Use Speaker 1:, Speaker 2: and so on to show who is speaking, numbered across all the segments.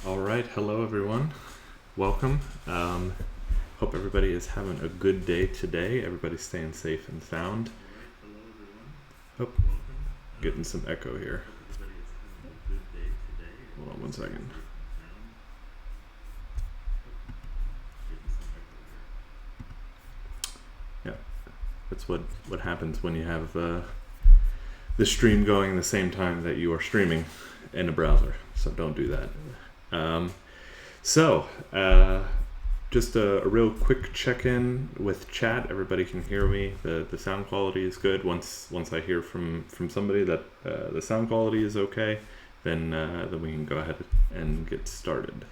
Speaker 1: All right, hello everyone. Welcome. Hope everybody is having a good day today. Everybody's staying safe and sound. Oh, getting some echo here. Hold on one second. Yeah, that's what happens when you have the stream going the same time that you are streaming in a browser. So don't do that. Just a real quick check-in with chat. Everybody can hear me. The sound quality is good. Once I hear from somebody that the sound quality is okay, then we can go ahead and get started.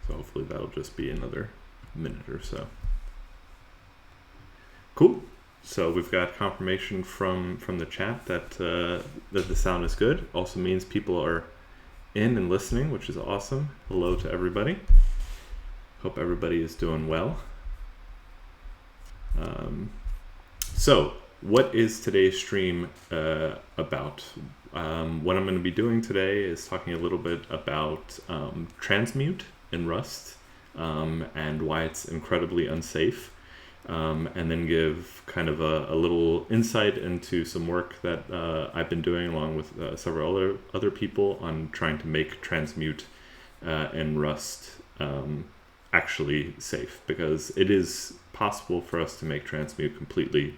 Speaker 1: So hopefully that'll just be another minute or so. Cool. So we've got confirmation from the chat that the sound is good. Also means people are in and listening, which is awesome. Hello to everybody. Hope everybody is doing well. So what is today's stream about? What I'm going to be doing today is talking a little bit about Transmute in Rust and why it's incredibly unsafe. And then give kind of a little insight into some work that I've been doing along with several other people on trying to make Transmute in Rust actually safe, because it is possible for us to make Transmute completely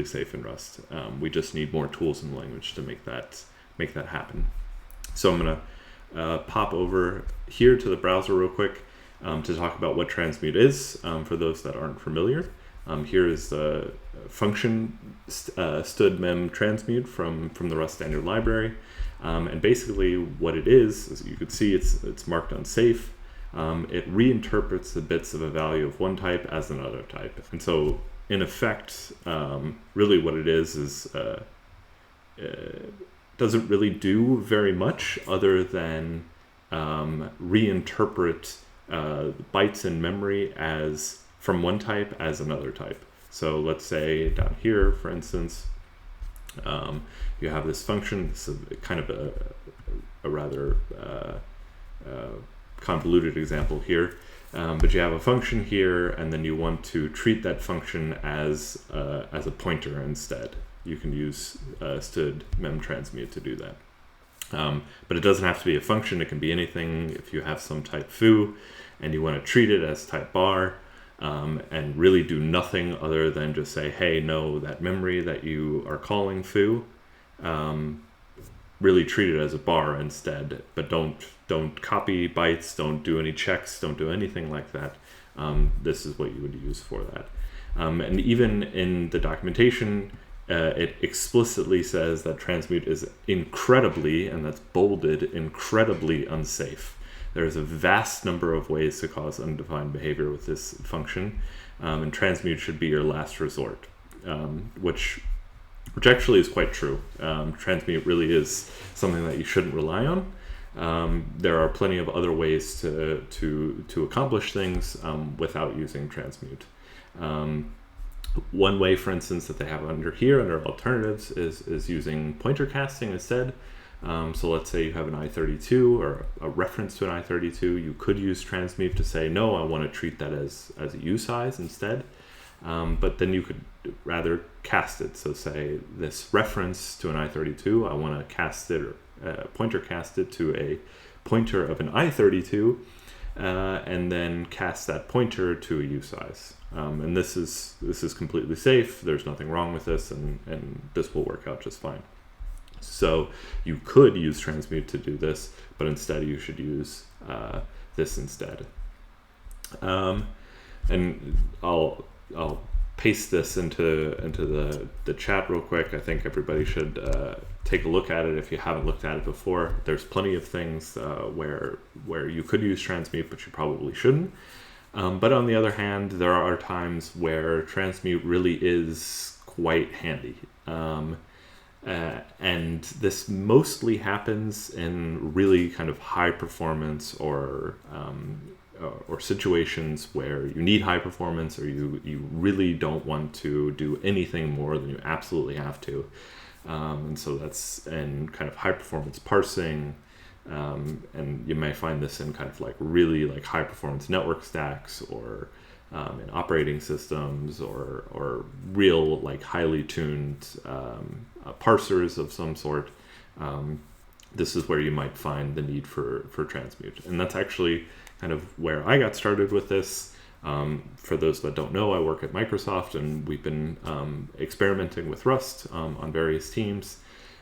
Speaker 1: safe in Rust. We just need more tools in the language to make that happen. So I'm gonna pop over here to the browser real quick. To talk about what Transmute is, for those that aren't familiar. Here is the function stud mem transmute from the Rust standard library. And basically what it is, as you can see, it's marked unsafe. It reinterprets the bits of a value of one type as another type. And so in effect, really what it is doesn't really do very much other than reinterpret bytes in memory as from one type as another type. So let's say down here, for instance, you have this function. This is kind of a rather convoluted example here, but you have a function here, and then you want to treat that function as a pointer instead. You can use stud mem transmute to do that. But it doesn't have to be a function. It can be anything. If you have some type foo and you want to treat it as type bar, and really do nothing other than just say, hey, no, that memory that you are calling foo, really treat it as a bar instead, but don't copy bytes, don't do any checks, don't do anything like that. This is what you would use for that. And even in the documentation, it explicitly says that Transmute is incredibly, and that's bolded, incredibly unsafe. There's a vast number of ways to cause undefined behavior with this function, and Transmute should be your last resort, which actually is quite true. Transmute really is something that you shouldn't rely on. There are plenty of other ways to accomplish things without using Transmute. One way, for instance, that they have under alternatives is using pointer casting instead. So let's say you have an I32 or a reference to an I32. You could use Transmute to say, no, I want to treat that as a usize instead. But then you could rather cast it. So say this reference to an I32, I want to cast it, or pointer cast it to a pointer of an I32, and then cast that pointer to a usize. And this is completely safe. There's nothing wrong with this, and this will work out just fine. So you could use Transmute to do this, but instead you should use this instead. And I'll paste this into the chat real quick. I think everybody should take a look at it if you haven't looked at it before. There's plenty of things where you could use Transmute, but you probably shouldn't. But on the other hand, there are times where Transmute really is quite handy. And this mostly happens in really kind of high performance or situations where you need high performance, or you really don't want to do anything more than you absolutely have to. And so that's in kind of high performance parsing. And you may find this in kind of like really like high performance network stacks, or in operating systems, or real like highly tuned parsers of some sort. This is where you might find the need for Transmute. And that's actually kind of where I got started with this. For those that don't know, I work at Microsoft, and we've been experimenting with Rust on various teams.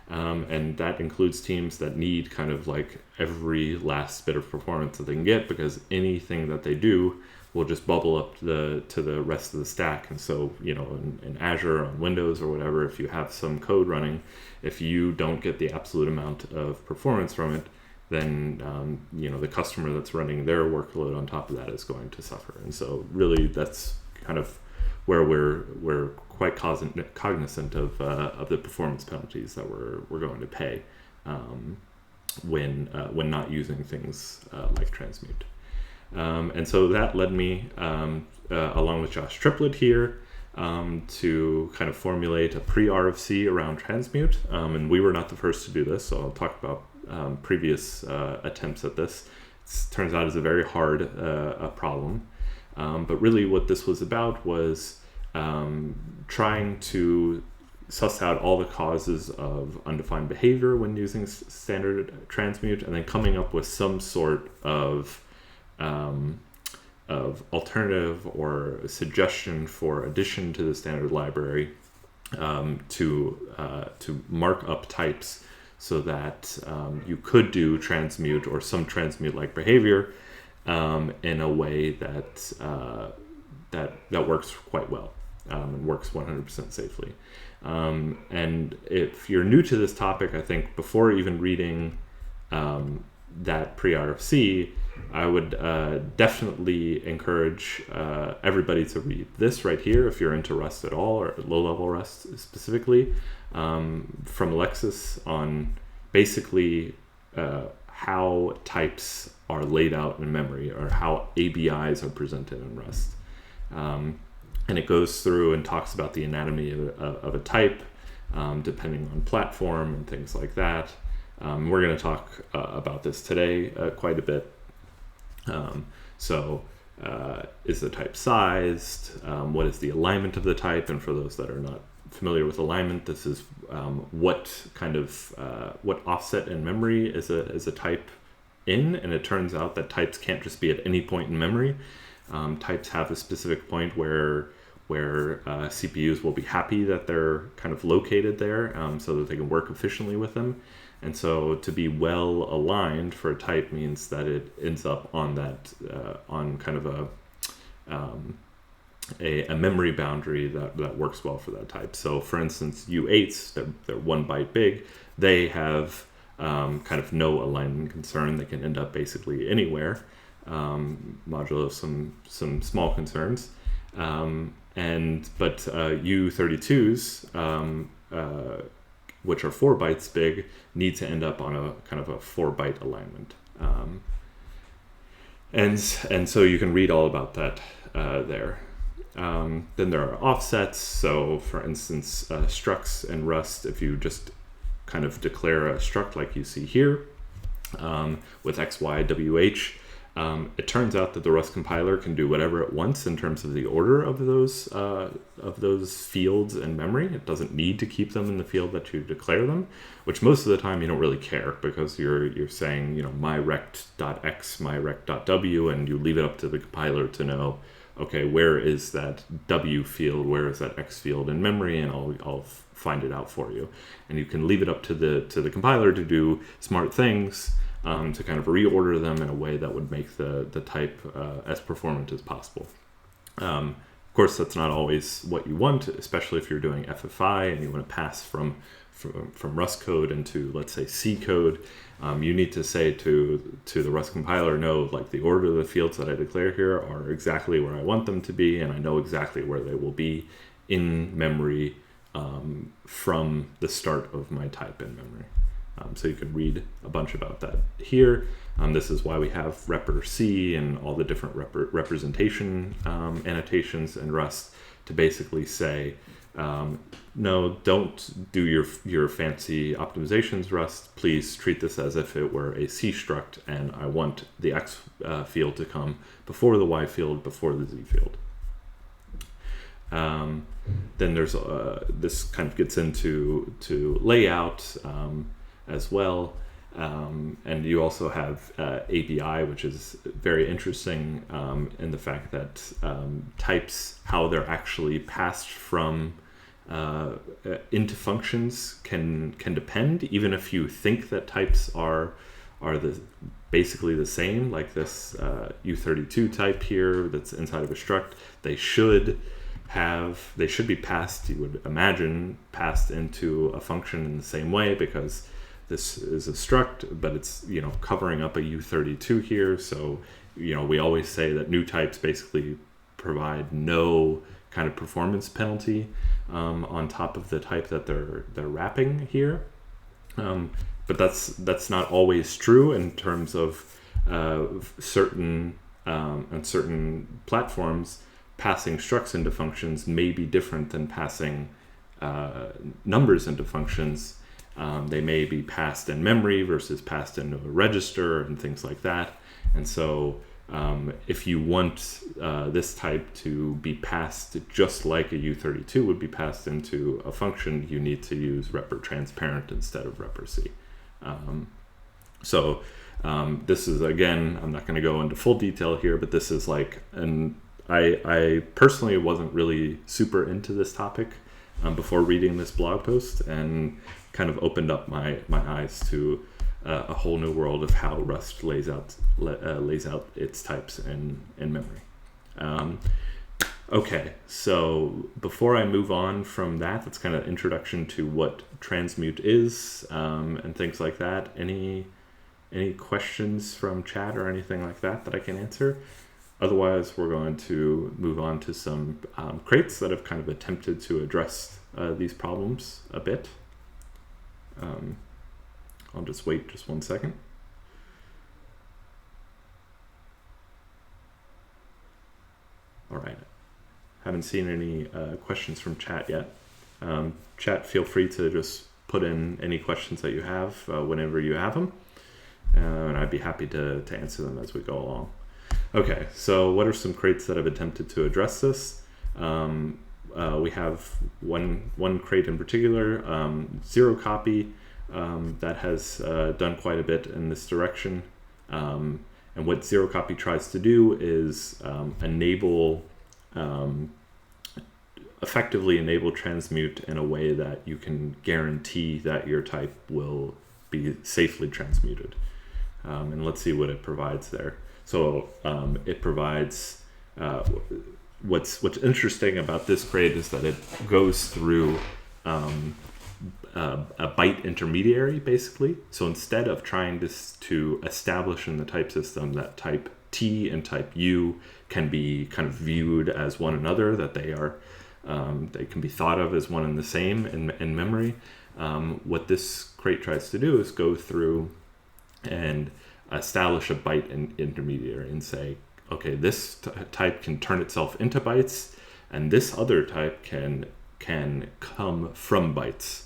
Speaker 1: And that includes teams that need kind of like every last bit of performance that they can get, because anything that they do will just bubble up to the rest of the stack. And so, in Azure, on Windows or whatever, if you have some code running, if you don't get the absolute amount of performance from it, then the customer that's running their workload on top of that is going to suffer. And so really that's kind of where we're quite cognizant of the performance penalties that we're going to pay when not using things like Transmute. And so that led me, along with Josh Triplett here, to kind of formulate a pre-RFC around Transmute. And we were not the first to do this, so I'll talk about previous attempts at this. It turns out it's a very hard problem. But really what this was about was trying to suss out all the causes of undefined behavior when using standard Transmute, and then coming up with some sort of alternative or a suggestion for addition to the standard library to mark up types so that you could do Transmute or some Transmute-like behavior in a way that works quite well and works 100% safely. And if you're new to this topic, I think before even reading that pre-RFC, I would definitely encourage everybody to read this right here if you're into Rust at all, or low-level Rust specifically, from Alexis on basically how types are laid out in memory, or how ABIs are presented in Rust. And it goes through and talks about the anatomy of a type, depending on platform and things like that. We're going to talk about this today quite a bit. Is the type sized? What is the alignment of the type? And for those that are not familiar with alignment, this is what offset in memory is a type in. And it turns out that types can't just be at any point in memory. Types have a specific point where CPUs will be happy that they're kind of located there, so that they can work efficiently with them. And so to be well aligned for a type means that it ends up on that on kind of a memory boundary that works well for that type. So for instance, U8s, they're 1 byte big. They have kind of no alignment concern. They can end up basically anywhere, modulo some small concerns. But U32s, which are 4 bytes big, need to end up on a kind of a 4 byte alignment. And so you can read all about that there. Then there are offsets. So for instance, structs in Rust, if you just kind of declare a struct like you see here, with X, Y, WH, it turns out that the Rust compiler can do whatever it wants in terms of the order of those fields in memory. It doesn't need to keep them in the field that you declare them, which most of the time you don't really care, because you're saying, my rect.x, my rect.w, and you leave it up to the compiler to know, okay, where is that W field, where is that X field in memory, and I'll find it out for you. And you can leave it up to the compiler to do smart things, to kind of reorder them in a way that would make the type as performant as possible. Of course, that's not always what you want, especially if you're doing FFI and you want to pass from Rust code into, let's say, C code. You need to say to the Rust compiler, no, like the order of the fields that I declare here are exactly where I want them to be, and I know exactly where they will be in memory from the start of my type in memory. So you can read a bunch about that here. This is why we have repr-C and all the different representation annotations in Rust, to basically say, No, don't do your fancy optimizations, Rust. Please treat this as if it were a C struct, and I want the X field to come before the Y field, before the Z field. Then there's this kind of gets into layout as well. And you also have ABI, which is very interesting in the fact that types, how they're actually passed from into functions can depend, even if you think that types are basically the same, like this U32 type here that's inside of a struct. They should be passed, you would imagine, passed into a function in the same way, because this is a struct, but it's, covering up a U32 here. So, we always say that new types basically provide no kind of performance penalty on top of the type that they're wrapping here. But that's not always true in terms of certain platforms. Passing structs into functions may be different than passing numbers into functions. They may be passed in memory versus passed into a register and things like that. And so if you want this type to be passed just like a U32 would be passed into a function, you need to use repr transparent instead of repr C. This is, again, I'm not going to go into full detail here, but this is like, I personally wasn't really super into this topic before reading this blog post, and kind of opened up my eyes to a whole new world of how Rust lays out its types in memory. Okay, so before I move on from that, that's kind of introduction to what Transmute is and things like that. Any questions from chat or anything like that I can answer? Otherwise, we're going to move on to some crates that have kind of attempted to address these problems a bit. I'll just wait just 1 second. All right. Haven't seen any questions from chat yet. Chat, feel free to just put in any questions that you have whenever you have them. And I'd be happy to answer them as we go along. Okay, so what are some crates that have attempted to address this? We have one crate in particular, zero copy, that has done quite a bit in this direction. And what zero copy tries to do is effectively enable transmute in a way that you can guarantee that your type will be safely transmuted. And let's see what it provides there. So it provides, what's interesting about this crate is that it goes through a byte intermediary, basically. So instead of trying to establish in the type system that type T and type U can be kind of viewed as one another, that they can be thought of as one and the same in memory, what this crate tries to do is go through and establish a byte intermediary and say, okay, this type can turn itself into bytes, and this other type can come from bytes.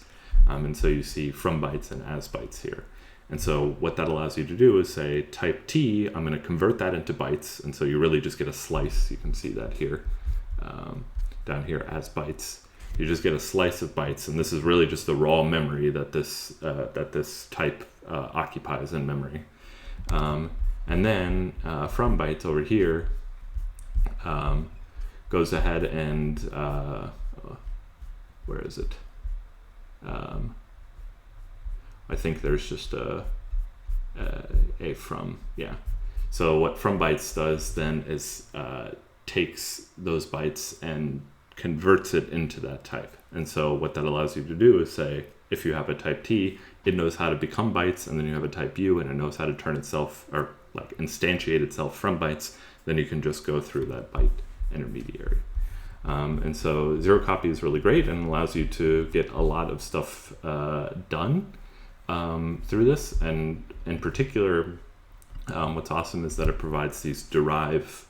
Speaker 1: And so you see from bytes and as bytes here. And so what that allows you to do is say type T, I'm going to convert that into bytes. And so you really just get a slice. You can see that here, down here as bytes. You just get a slice of bytes, and this is really just the raw memory that this type occupies in memory. And then from bytes over here goes ahead and where is it? I think there's just a from, yeah. So what from bytes does then is takes those bytes and converts it into that type. And so what that allows you to do is say, if you have a type T, it knows how to become bytes, and then you have a type U, and it knows how to turn itself, or like instantiate itself from bytes, then you can just go through that byte intermediary. And so zero copy is really great and allows you to get a lot of stuff done through this. And in particular, what's awesome is that it provides these derive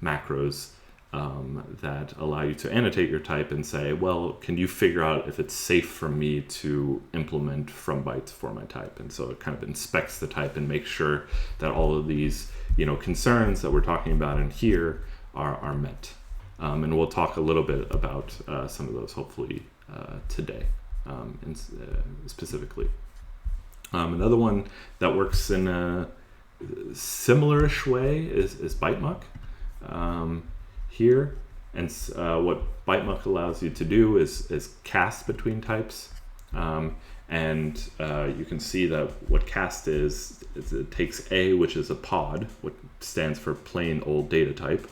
Speaker 1: macros that allow you to annotate your type and say, well, can you figure out if it's safe for me to implement from bytes for my type? And so it kind of inspects the type and makes sure that all of these, concerns that we're talking about in here are met. And we'll talk a little bit about some of those hopefully today, specifically. Another one that works in a similar-ish way is ByteMuck here. And what ByteMuck allows you to do is cast between types. And you can see that what cast is it takes A, which is a pod, what stands for plain old data type,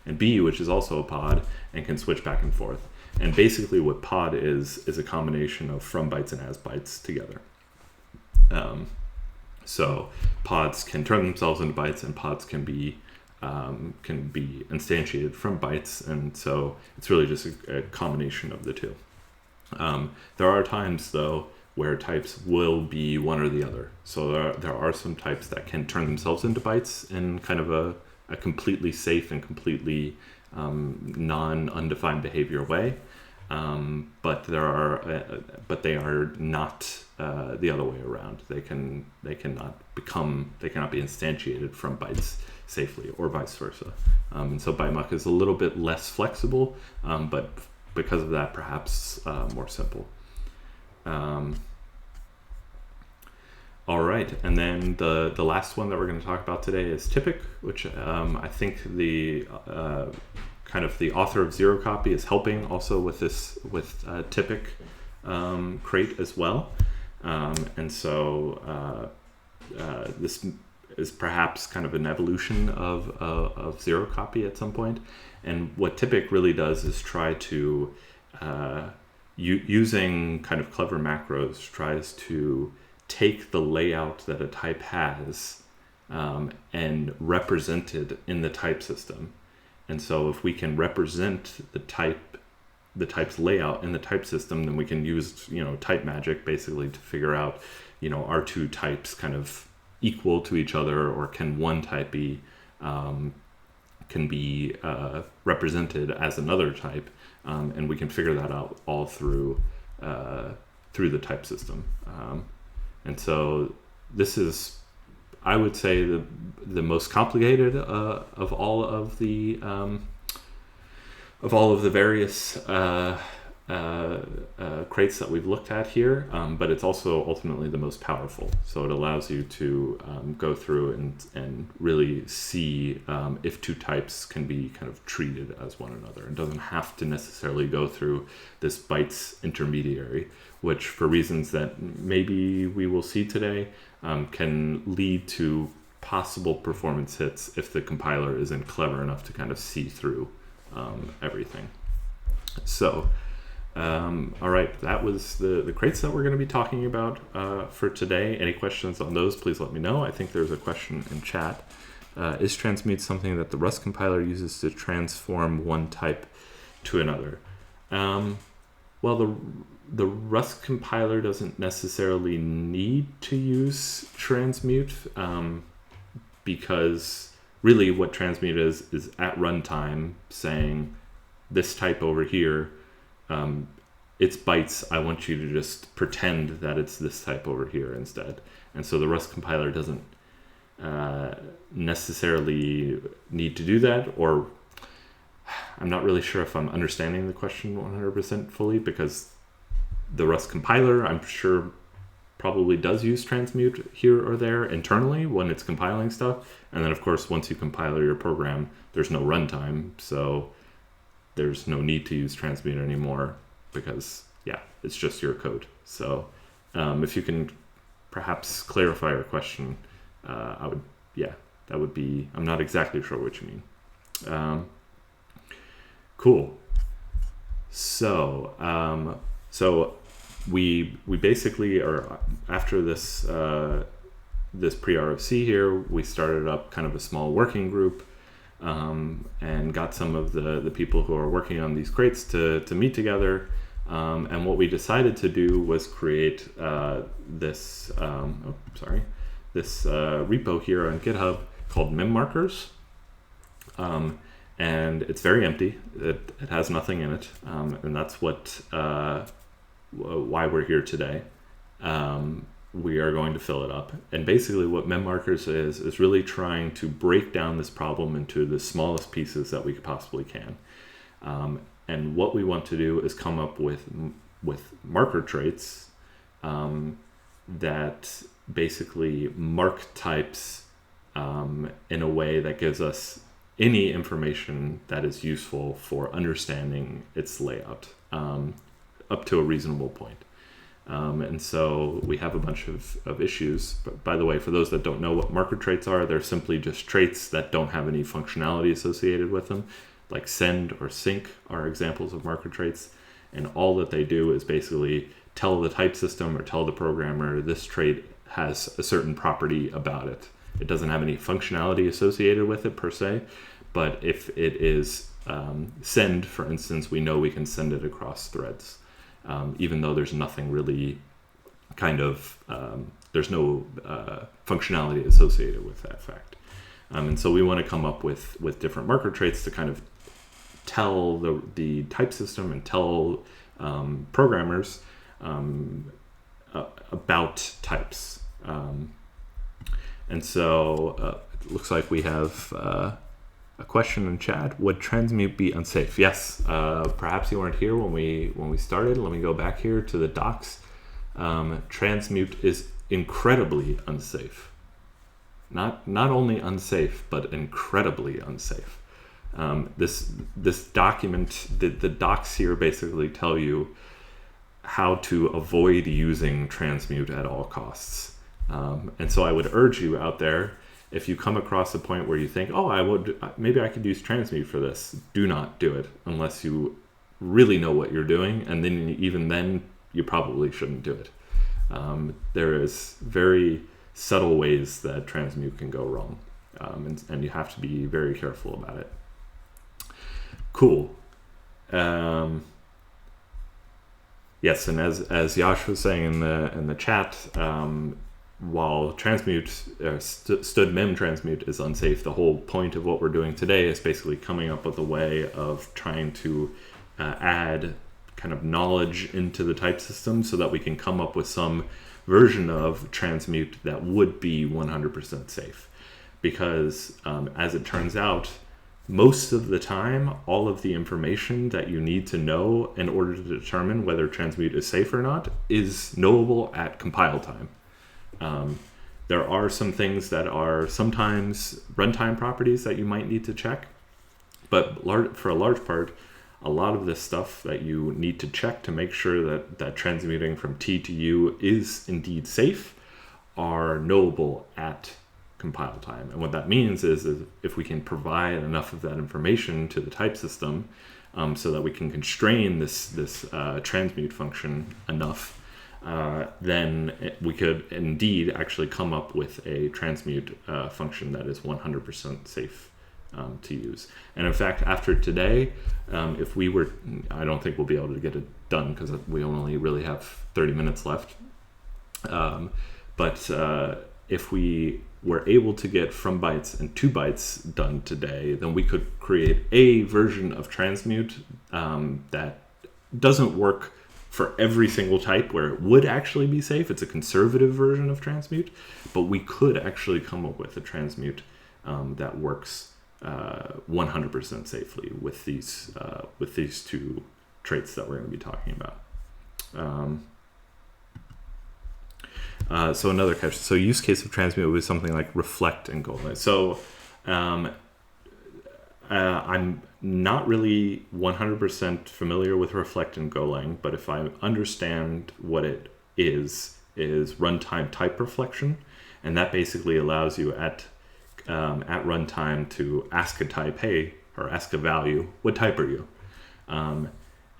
Speaker 1: and B, which is also a pod, and can switch back and forth. And basically what pod is a combination of from bytes and as bytes together. So pods can turn themselves into bytes, and pods can be instantiated from bytes, and so it's really just a combination of the two. There are times, though, where types will be one or the other. So there are some types that can turn themselves into bytes in kind of a completely safe and completely non-undefined behavior way. But they are not the other way around. They cannot be instantiated from bytes safely, or vice versa. And so ByteMuck is a little bit less flexible, but because of that, perhaps more simple. All right, and then the last one that we're going to talk about today is Typic, which I think the kind of the author of Zero Copy is helping also with this Typic crate as well, and so this is perhaps kind of an evolution of Zero Copy at some point. And what Typic really does is try to using kind of clever macros, tries to take the layout that a type has and represent it in the type system. And so if we can represent the type's layout in the type system, then we can use type magic basically to figure out are two types kind of equal to each other, or can one type be represented as another type, and we can figure that out all through the type system. And so this is, I would say, the most complicated of all of the various crates that we've looked at here, but it's also ultimately the most powerful. So it allows you to go through and really see if two types can be kind of treated as one another. It doesn't have to necessarily go through this bytes intermediary, which for reasons that maybe we will see today can lead to possible performance hits if the compiler isn't clever enough to kind of see through everything. So all right, that was the crates that we're going to be talking about for today. Any questions on those, please let me know. I think there's a question in chat. Is Transmute something that the Rust compiler uses to transform one type to another? Well, the Rust compiler doesn't necessarily need to use Transmute, because really what Transmute is at runtime saying this type over here, it's bytes. I want you to just pretend that it's this type over here instead. And so the Rust compiler doesn't necessarily need to do that, or I'm not really sure if I'm understanding the question 100% fully, because the Rust compiler, I'm sure, probably does use Transmute here or there internally when it's compiling stuff. And then, of course, once you compile your program, there's no runtime, so there's no need to use Transmute anymore, because, yeah, it's just your code. So if you can perhaps clarify your question, that would be, I'm not exactly sure what you mean. Cool. So we basically are, after this pre-RFC here, we started up kind of a small working group, and got some of the people who are working on these crates to meet together. And what we decided to do was create this repo here on GitHub called memmarkers. and it's very empty. It has nothing in it, and that's what why we're here today. We are going to fill it up, and basically what memmarkers is really trying to break down this problem into the smallest pieces that we possibly can. And what we want to do is come up with marker traits that basically mark types in a way that gives us any information that is useful for understanding its layout up to a reasonable point. And so we have a bunch of issues. But by the way, for those that don't know what marker traits are, they're simply just traits that don't have any functionality associated with them. Like send or sync are examples of marker traits. And all that they do is basically tell the type system or tell the programmer this trait has a certain property about it. It doesn't have any functionality associated with it per se, but if it is send, for instance, we know we can send it across threads, even though there's nothing really there's no functionality associated with that fact. And so we want to come up with different marker traits to kind of tell the type system and tell programmers about types. And so it looks like we have a question in chat. Would transmute be unsafe? Yes. Perhaps you weren't here when we started. Let me go back here to the docs. Transmute is incredibly unsafe. Not only unsafe, but incredibly unsafe. This document, the docs here basically tell you how to avoid using transmute at all costs. And so I would urge you out there, if you come across a point where you think, maybe I could use transmute for this, do not do it unless you really know what you're doing. And then even then, you probably shouldn't do it. There is very subtle ways that transmute can go wrong. And you have to be very careful about it. Cool. Yes, and as Yash was saying in the chat, while transmute std mem transmute is unsafe, the whole point of what we're doing today is basically coming up with a way of trying to add kind of knowledge into the type system so that we can come up with some version of transmute that would be 100% safe. Because as it turns out, most of the time, all of the information that you need to know in order to determine whether transmute is safe or not is knowable at compile time. There are some things that are sometimes runtime properties that you might need to check, but for a large part, a lot of this stuff that you need to check to make sure that transmuting from T to U is indeed safe are knowable at compile time. And what that means is if we can provide enough of that information to the type system so that we can constrain this transmute function enough, then we could indeed actually come up with a transmute function that is 100% safe to use. And in fact, after today, if we were, I don't think we'll be able to get it done because we only really have 30 minutes left. But if we were able to get from bytes and to bytes done today, then we could create a version of transmute that doesn't work for every single type where it would actually be safe. It's a conservative version of transmute, but we could actually come up with a transmute that works 100% safely with these two traits that we're going to be talking about. So another question. So use case of transmute would be something like reflect and goal. So I'm not really 100% familiar with reflect and Golang, but if I understand what it is runtime type reflection, and that basically allows you at runtime to ask a type, hey, or ask a value, what type are you?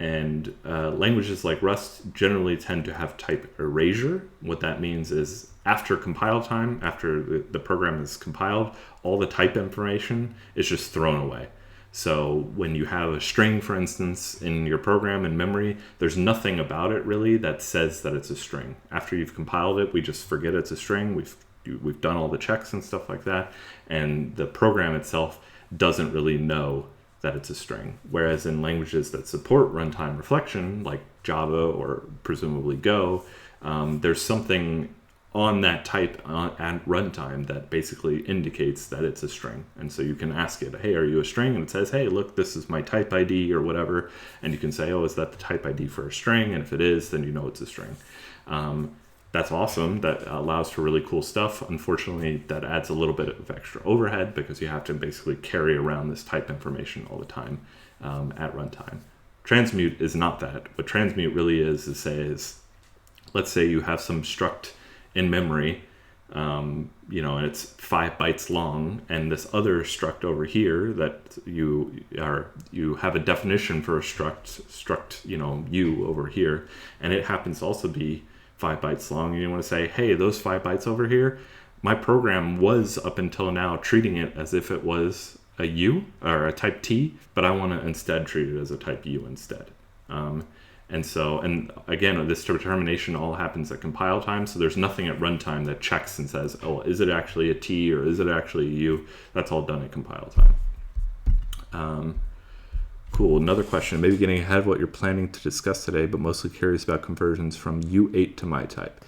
Speaker 1: And languages like Rust generally tend to have type erasure. What that means is after compile time, after the program is compiled, all the type information is just thrown away. So when you have a string, for instance, in your program in memory, there's nothing about it really that says that it's a string. After you've compiled it, we just forget it's a string. We've done all the checks and stuff like that, and the program itself doesn't really know that it's a string. Whereas in languages that support runtime reflection, like Java or presumably Go, there's something on that type at runtime that basically indicates that it's a string. And so you can ask it, hey, are you a string? And it says, hey, look, this is my type ID or whatever. And you can say, oh, is that the type ID for a string? And if it is, then you know it's a string. That's awesome. That allows for really cool stuff. Unfortunately, that adds a little bit of extra overhead because you have to basically carry around this type information all the time at runtime. Transmute is not that. What transmute really is let's say you have some struct in memory, and it's 5 bytes long, and this other struct over here that you have a definition for a struct, u over here, and it happens to also be 5 bytes long, and you want to say, hey, those 5 bytes over here, my program was up until now treating it as if it was a U or a type T, but I want to instead treat it as a type U instead. And again, this determination all happens at compile time, so there's nothing at runtime that checks and says, oh, is it actually a T or is it actually a U? That's all done at compile time. Cool, another question, maybe getting ahead of what you're planning to discuss today, but mostly curious about conversions from U8 to my type.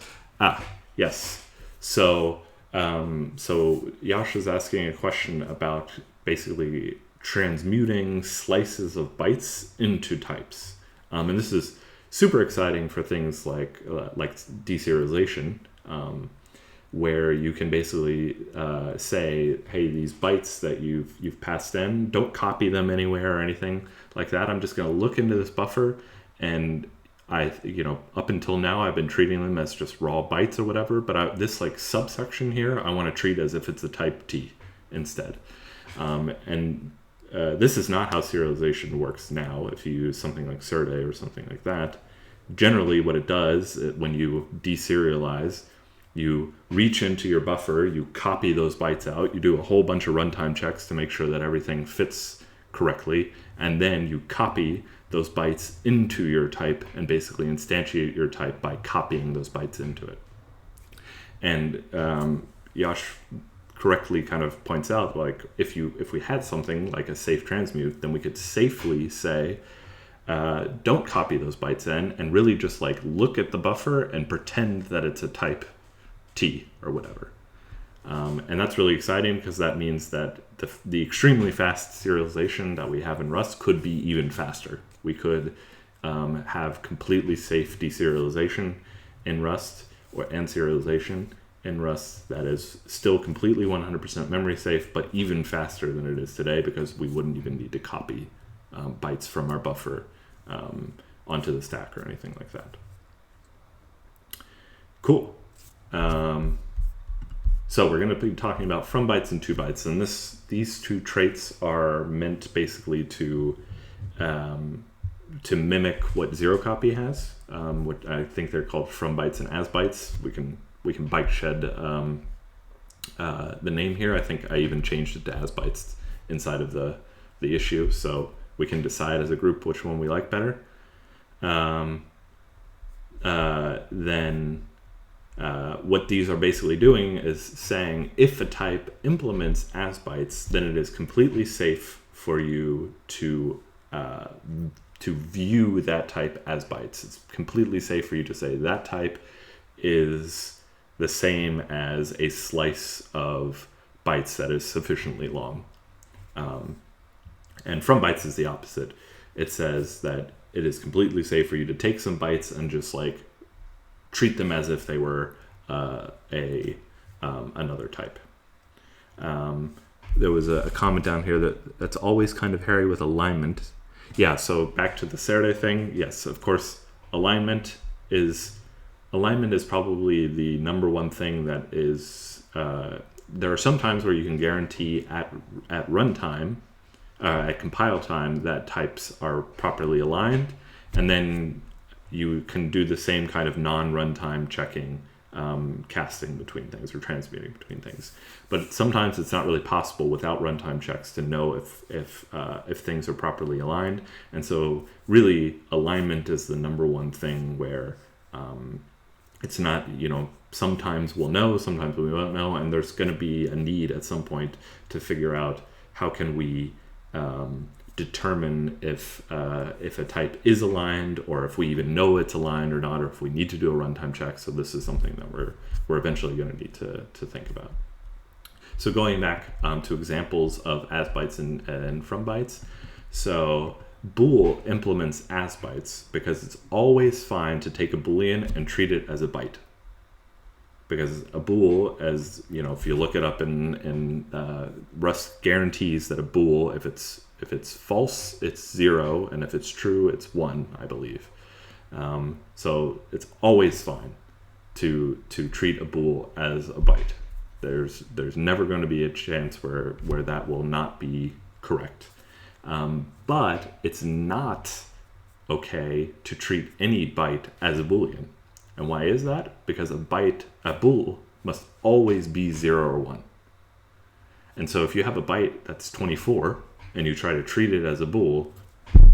Speaker 1: Yes. So Yash is asking a question about basically transmuting slices of bytes into types. And this is super exciting for things like deserialization, where you can basically say, hey, these bytes that you've passed in, don't copy them anywhere or anything like that. I'm just going to look into this buffer, and up until now I've been treating them as just raw bytes or whatever, but this subsection here I want to treat as if it's a type T instead. This is not how serialization works now. If you use something like Serde or something like that, generally what it does, when you deserialize, you reach into your buffer, you copy those bytes out, you do a whole bunch of runtime checks to make sure that everything fits correctly, and then you copy those bytes into your type and basically instantiate your type by copying those bytes into it. And Yash correctly kind of points out, if we had something like a safe transmute, then we could safely say, don't copy those bytes in, and really just look at the buffer and pretend that it's a type T or whatever. And that's really exciting because that means that the extremely fast serialization that we have in Rust could be even faster. We could have completely safe deserialization in Rust and serialization in Rust that is still completely 100% memory safe, but even faster than it is today because we wouldn't even need to copy bytes from our buffer onto the stack or anything like that. Cool. So we're going to be talking about from bytes and to bytes, and these two traits are meant basically to mimic what zero copy has. What I think they're called from bytes and as bytes. We can byte shed the name here. I think I even changed it to as bytes inside of the issue, so we can decide as a group which one we like better. What these are basically doing is saying if a type implements as bytes, then it is completely safe for you to view that type as bytes. It's completely safe for you to say that type is the same as a slice of bytes that is sufficiently long. And from bytes is the opposite. It says that it is completely safe for you to take some bytes and just treat them as if they were another type. There was a comment down here that's always kind of hairy with alignment. Yeah, so back to the Serde thing. Yes, of course, alignment is probably the number one thing that is. There are some times where you can guarantee at runtime, at compile time, that types are properly aligned, and then you can do the same kind of non-runtime checking, casting between things or transmuting between things. But sometimes it's not really possible without runtime checks to know if things are properly aligned. And so really alignment is the number one thing where it's not, sometimes we'll know, sometimes we won't know, and there's going to be a need at some point to figure out how can we determine if a type is aligned, or if we even know it's aligned or not, or if we need to do a runtime check. So this is something that we're eventually going to need to think about. So going back to examples of as bytes and from bytes. So bool implements as bytes because it's always fine to take a boolean and treat it as a byte. Because a bool, as you know, if you look it up in Rust, guarantees that a bool, if it's false, it's 0, and if it's true, it's 1, I believe. So it's always fine to treat a bool as a byte. There's never going to be a chance where that will not be correct. But it's not okay to treat any byte as a boolean. And why is that? Because a bool must always be 0 or 1. And so if you have a byte that's 24 and you try to treat it as a bool,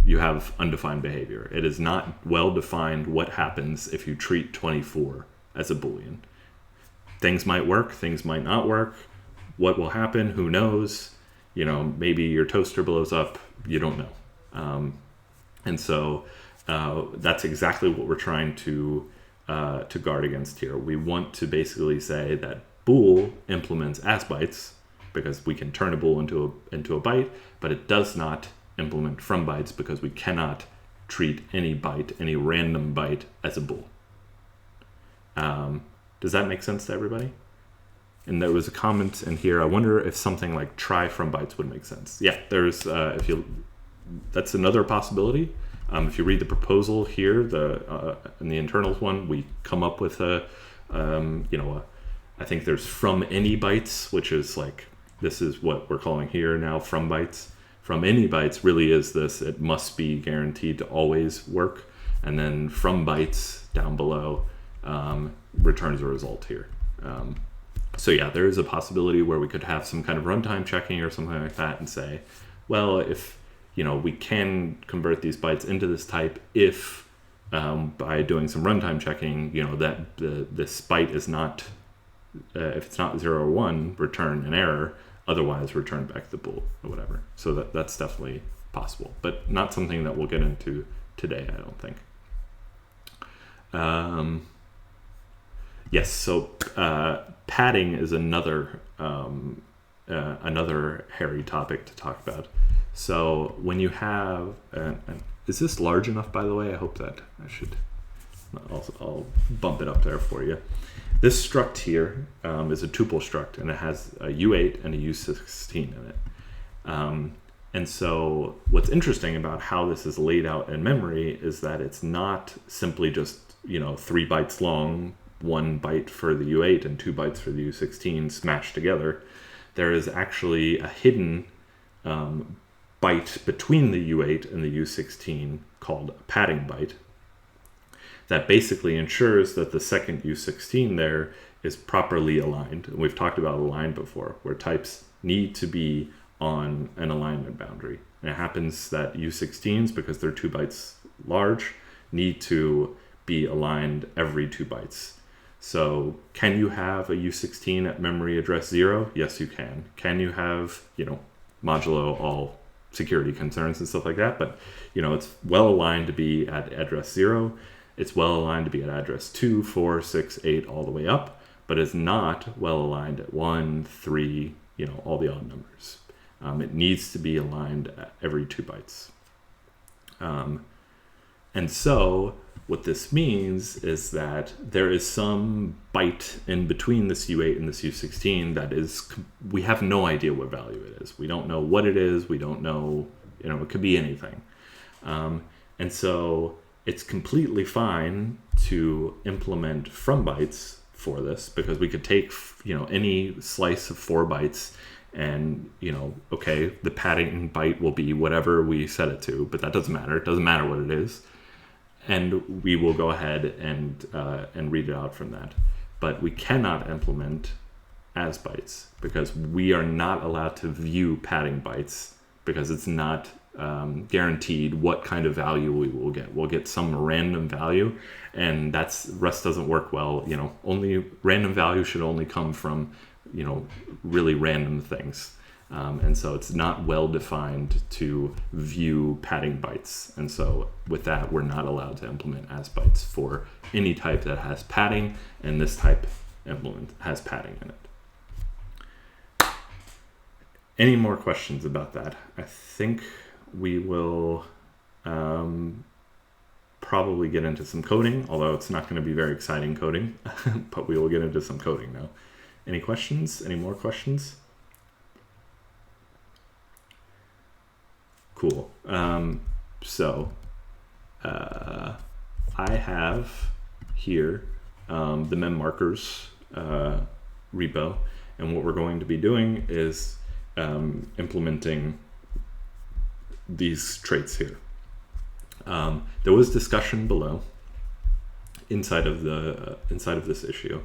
Speaker 1: you have undefined behavior. It is not well defined what happens if you treat 24 as a boolean. Things might work, things might not work. What will happen? Who knows? You know, maybe your toaster blows up. You don't know. And so that's exactly what we're trying to guard against here. We want to basically say that bool implements as bytes because we can turn a bool into a byte, but it does not implement from bytes because we cannot treat any byte, any random byte, as a bool. Does that make sense to everybody? And there was a comment in here. I wonder if something like try from bytes would make sense. Yeah, there's that's another possibility. If you read the proposal here, in the internals one, we come up with I think there's from any bytes, which is like, this is what we're calling here now from bytes. From any bytes really is this, it must be guaranteed to always work. And then from bytes down below returns a result here. So yeah, there is a possibility where we could have some kind of runtime checking or something like that and say, well, if we can convert these bytes into this type if by doing some runtime checking, that this byte is not, if it's not 0 or 1, return an error, otherwise return back the bool or whatever. So that's definitely possible, but not something that we'll get into today, I don't think. Yes, so padding is another hairy topic to talk about. So when you have, is this large enough, by the way? I hope that I'll bump it up there for you. This struct here is a tuple struct, and it has a U8 and a U16 in it. And so what's interesting about how this is laid out in memory is that it's not simply just 3 bytes long, 1 byte for the U8 and 2 bytes for the U16 smashed together. There is actually a hidden byte between the U8 and the U16 called a padding byte that basically ensures that the second U16 there is properly aligned. And we've talked about aligned before, where types need to be on an alignment boundary. And it happens that U16s, because they're 2 bytes large, need to be aligned every 2 bytes. So can you have a U16 at memory address 0? Yes, you can. Can you have, modulo all security concerns and stuff like that? But, it's well aligned to be at address 0. It's well aligned to be at address 2, 4, 6, 8, all the way up, but it's not well aligned at 1, 3, all the odd numbers. It needs to be aligned at every 2 bytes. And so what this means is that there is some byte in between this U8 and this U16 that is, we have no idea what value it is. We don't know what it is. We don't know, it could be anything. And so it's completely fine to implement from bytes for this, because we could take, any slice of 4 bytes and, okay, the padding byte will be whatever we set it to, but that doesn't matter. It doesn't matter what it is. And we will go ahead and read it out from that. But we cannot implement as bytes because we are not allowed to view padding bytes because it's not guaranteed what kind of value we will get. We'll get some random value, and Rust doesn't work well. Only random value should only come from, really random things. And so it's not well defined to view padding bytes. And so with that, we're not allowed to implement as bytes for any type that has padding, and this type implement has padding in it. Any more questions about that? I think we will probably get into some coding, although it's not going to be very exciting coding, but we will get into some coding now. Any questions? Any more questions? Cool. I have here the mem markers repo, and what we're going to be doing is implementing these traits here. There was discussion below inside of this issue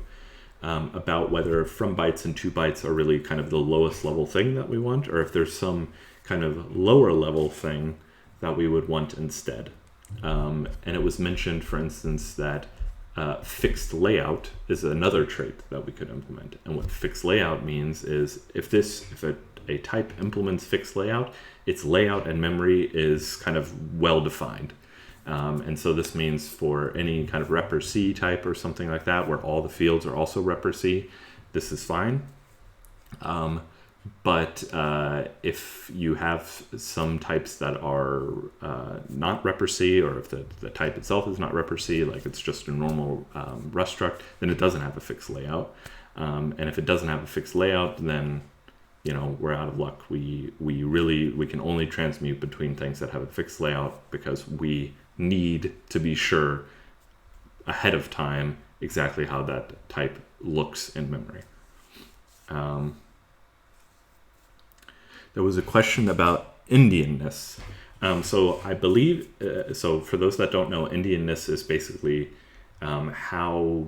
Speaker 1: about whether from bytes and 2 bytes are really kind of the lowest level thing that we want, or if there's some kind of lower level thing that we would want instead. And it was mentioned, for instance, that fixed layout is another trait that we could implement. And what fixed layout means is if a type implements fixed layout, its layout and memory is kind of well defined. And so this means for any kind of rep-C type or something like that, where all the fields are also rep-C, this is fine. But if you have some types that are not rep-C, or if the type itself is not rep-C, like it's just a normal Rust struct, then it doesn't have a fixed layout. And if it doesn't have a fixed layout, then we're out of luck. We can only transmute between things that have a fixed layout because we need to be sure ahead of time exactly how that type looks in memory. There was a question about Indianness. So I believe, so for those that don't know, Indianness is basically how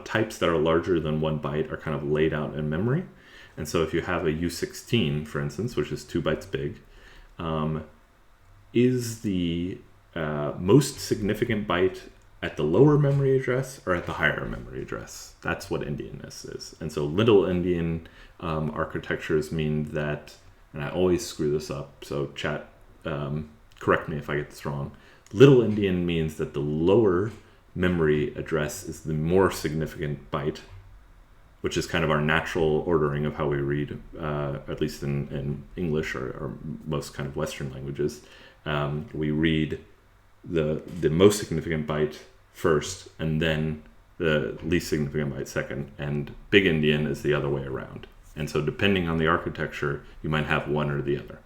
Speaker 1: types that are larger than 1 byte are kind of laid out in memory. And so if you have a U16, for instance, which is 2 bytes big, is the most significant byte at the lower memory address or at the higher memory address? That's what Indianness is. And so little endian architectures mean that, and I always screw this up, so chat, correct me if I get this wrong. Little endian means that the lower memory address is the more significant byte, which is kind of our natural ordering of how we read, at least in English or most kind of Western languages. We read the most significant byte first, and then the least significant byte second, and big endian is the other way around. And so depending on the architecture, you might have one or the other.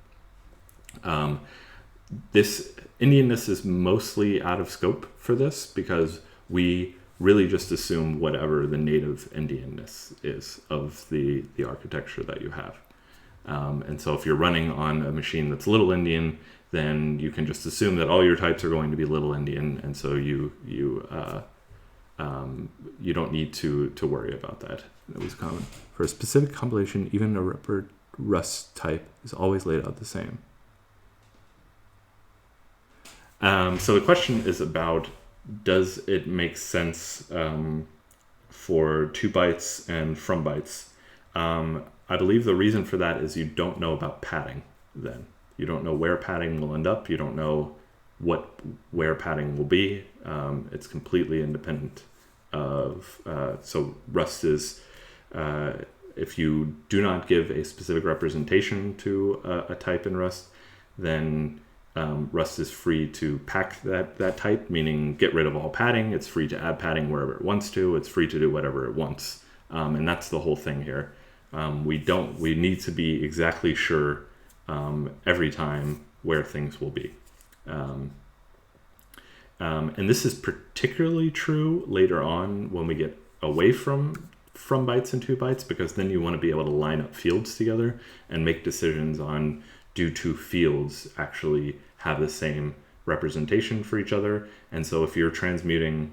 Speaker 1: This Indianness is mostly out of scope for this because we really just assume whatever the native Indianness is of the architecture that you have. And so if you're running on a machine that's little endian, then you can just assume that all your types are going to be little endian, and so you don't need to worry about that. That was common. For a specific compilation, even a Rust type is always laid out the same. So the question is about, does it make sense for 2 bytes and from bytes? I believe the reason for that is you don't know about padding then. You don't know where padding will end up. You don't know where padding will be. It's completely independent of, so Rust is, if you do not give a specific representation to a type in Rust, then Rust is free to pack that type, meaning get rid of all padding. It's free to add padding wherever it wants to. It's free to do whatever it wants. And that's the whole thing here. We need to be exactly sure every time where things will be. And this is particularly true later on when we get away from bytes and 2 bytes, because then you want to be able to line up fields together and make decisions on, do 2 fields actually have the same representation for each other? And so if you're transmuting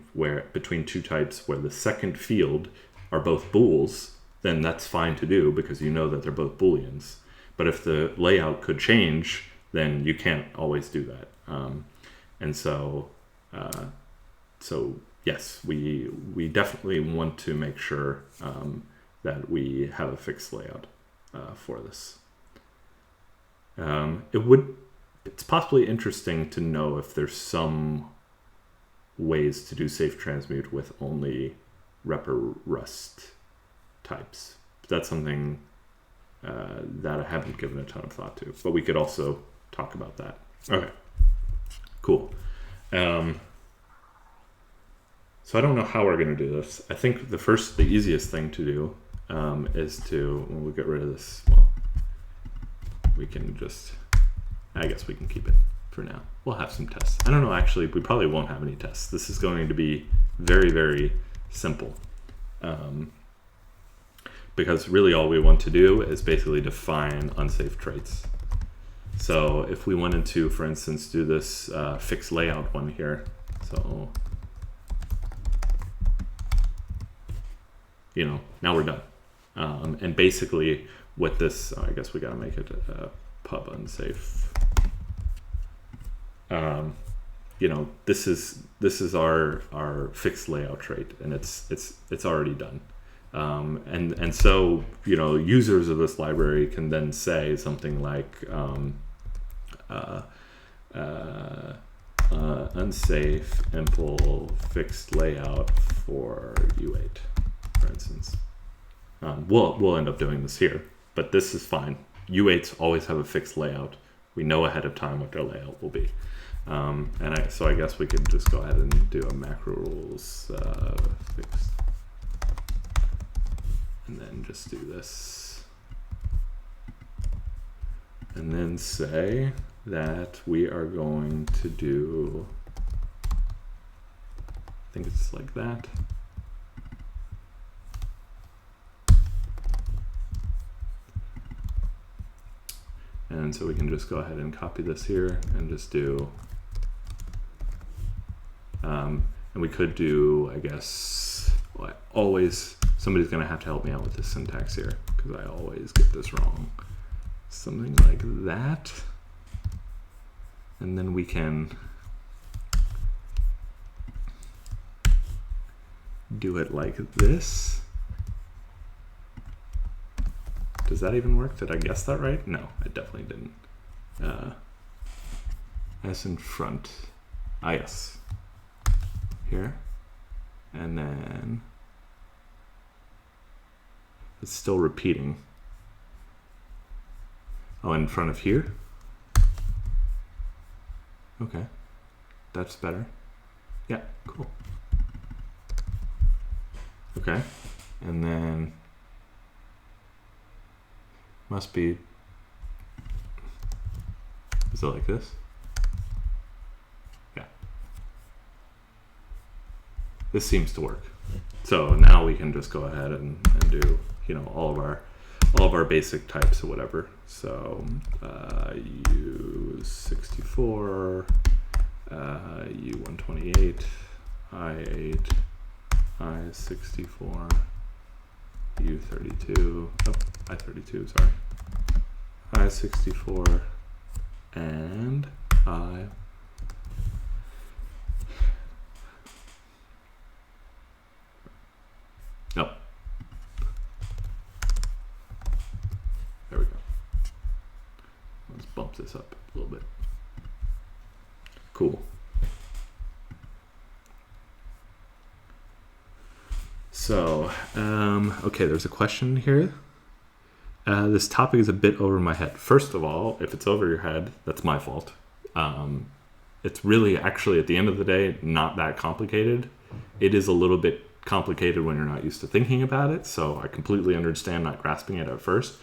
Speaker 1: between 2 types where the second field are both bools, then that's fine to do because you know that they're both booleans. But if the layout could change, then you can't always do that. And so yes, we definitely want to make sure that we have a fixed layout for this. It's possibly interesting to know if there's some ways to do safe transmute with only rep or rust types. That's something that I haven't given a ton of thought to, but we could also talk about that. Okay, cool. So I don't know how we're going to do this. I think the easiest thing to do is to, when we get rid of this, well, we can just, I guess we can keep it for now. We'll have some tests. I don't know, actually, we probably won't have any tests. This is going to be very, very simple. Because really all we want to do is basically define unsafe traits. So if we wanted to, for instance, do this fixed layout one here, so, now we're done. And basically with this, I guess we gotta make it pub unsafe. This is our fixed layout trait, and it's already done. And so users of this library can then say something like unsafe impl fixed layout for U8, for instance. We'll end up doing this here, but this is fine. U8s always have a fixed layout. We know ahead of time what their layout will be. So I guess we could just go ahead and do a macro rules fixed. And then just do this. And then say that we are going to do, I think it's like that. And so we can just go ahead and copy this here and just do, and we could do, I guess, somebody's gonna have to help me out with this syntax here because I always get this wrong. Something like that. And then we can do it like this. Does that even work? Did I guess that right? No, I definitely didn't. S in front. Yes. Here. And then it's still repeating. Oh, in front of here? Okay. That's better. Yeah, cool. Okay. And then must be, is it like this? Yeah. This seems to work. So now we can just go ahead and do, all of our basic types or whatever. So U64, U128, I8, I64, U32, I32, sorry, I64, and I. Oh. There we go. Let's bump this up a little bit. Cool. So, okay, there's a question here. This topic is a bit over my head. First of all, if it's over your head, that's my fault. It's really, actually, at the end of the day, not that complicated. It is a little bit complicated when you're not used to thinking about it, so I completely understand not grasping it at first.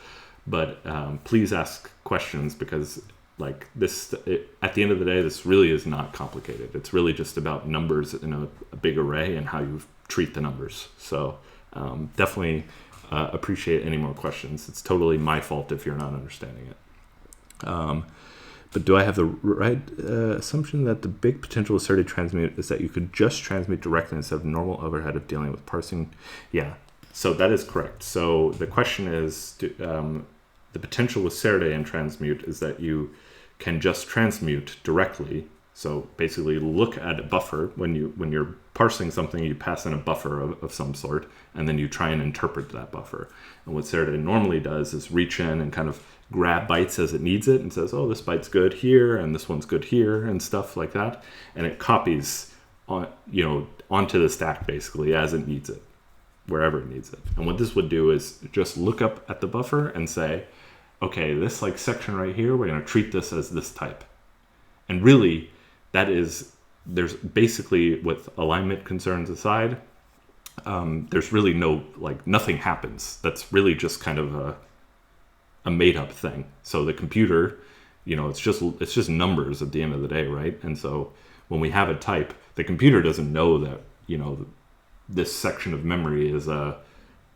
Speaker 1: But please ask questions because, at the end of the day, this really is not complicated. It's really just about numbers in a big array and how you treat the numbers. So definitely appreciate any more questions. It's totally my fault if you're not understanding it. But do I have the right assumption that the big potential asserted transmute is that you could just transmute directly instead of normal overhead of dealing with parsing? Yeah, so that is correct. So the question is, the potential with Serre and transmute is that you can just transmute directly. So basically look at a buffer. When you're parsing something, you pass in a buffer of some sort, and then you try and interpret that buffer. And what Serday normally does is reach in and kind of grab bytes as it needs it and says, oh, this byte's good here, and this one's good here, and stuff like that. And it copies onto the stack basically as it needs it, wherever it needs it. And what this would do is just look up at the buffer and say, okay, this section right here, we're going to treat this as this type. And really, there's basically, with alignment concerns aside, there's really nothing happens. That's really just kind of a made up thing. So the computer, it's just numbers at the end of the day, right? And so when we have a type, the computer doesn't know that, this section of memory is a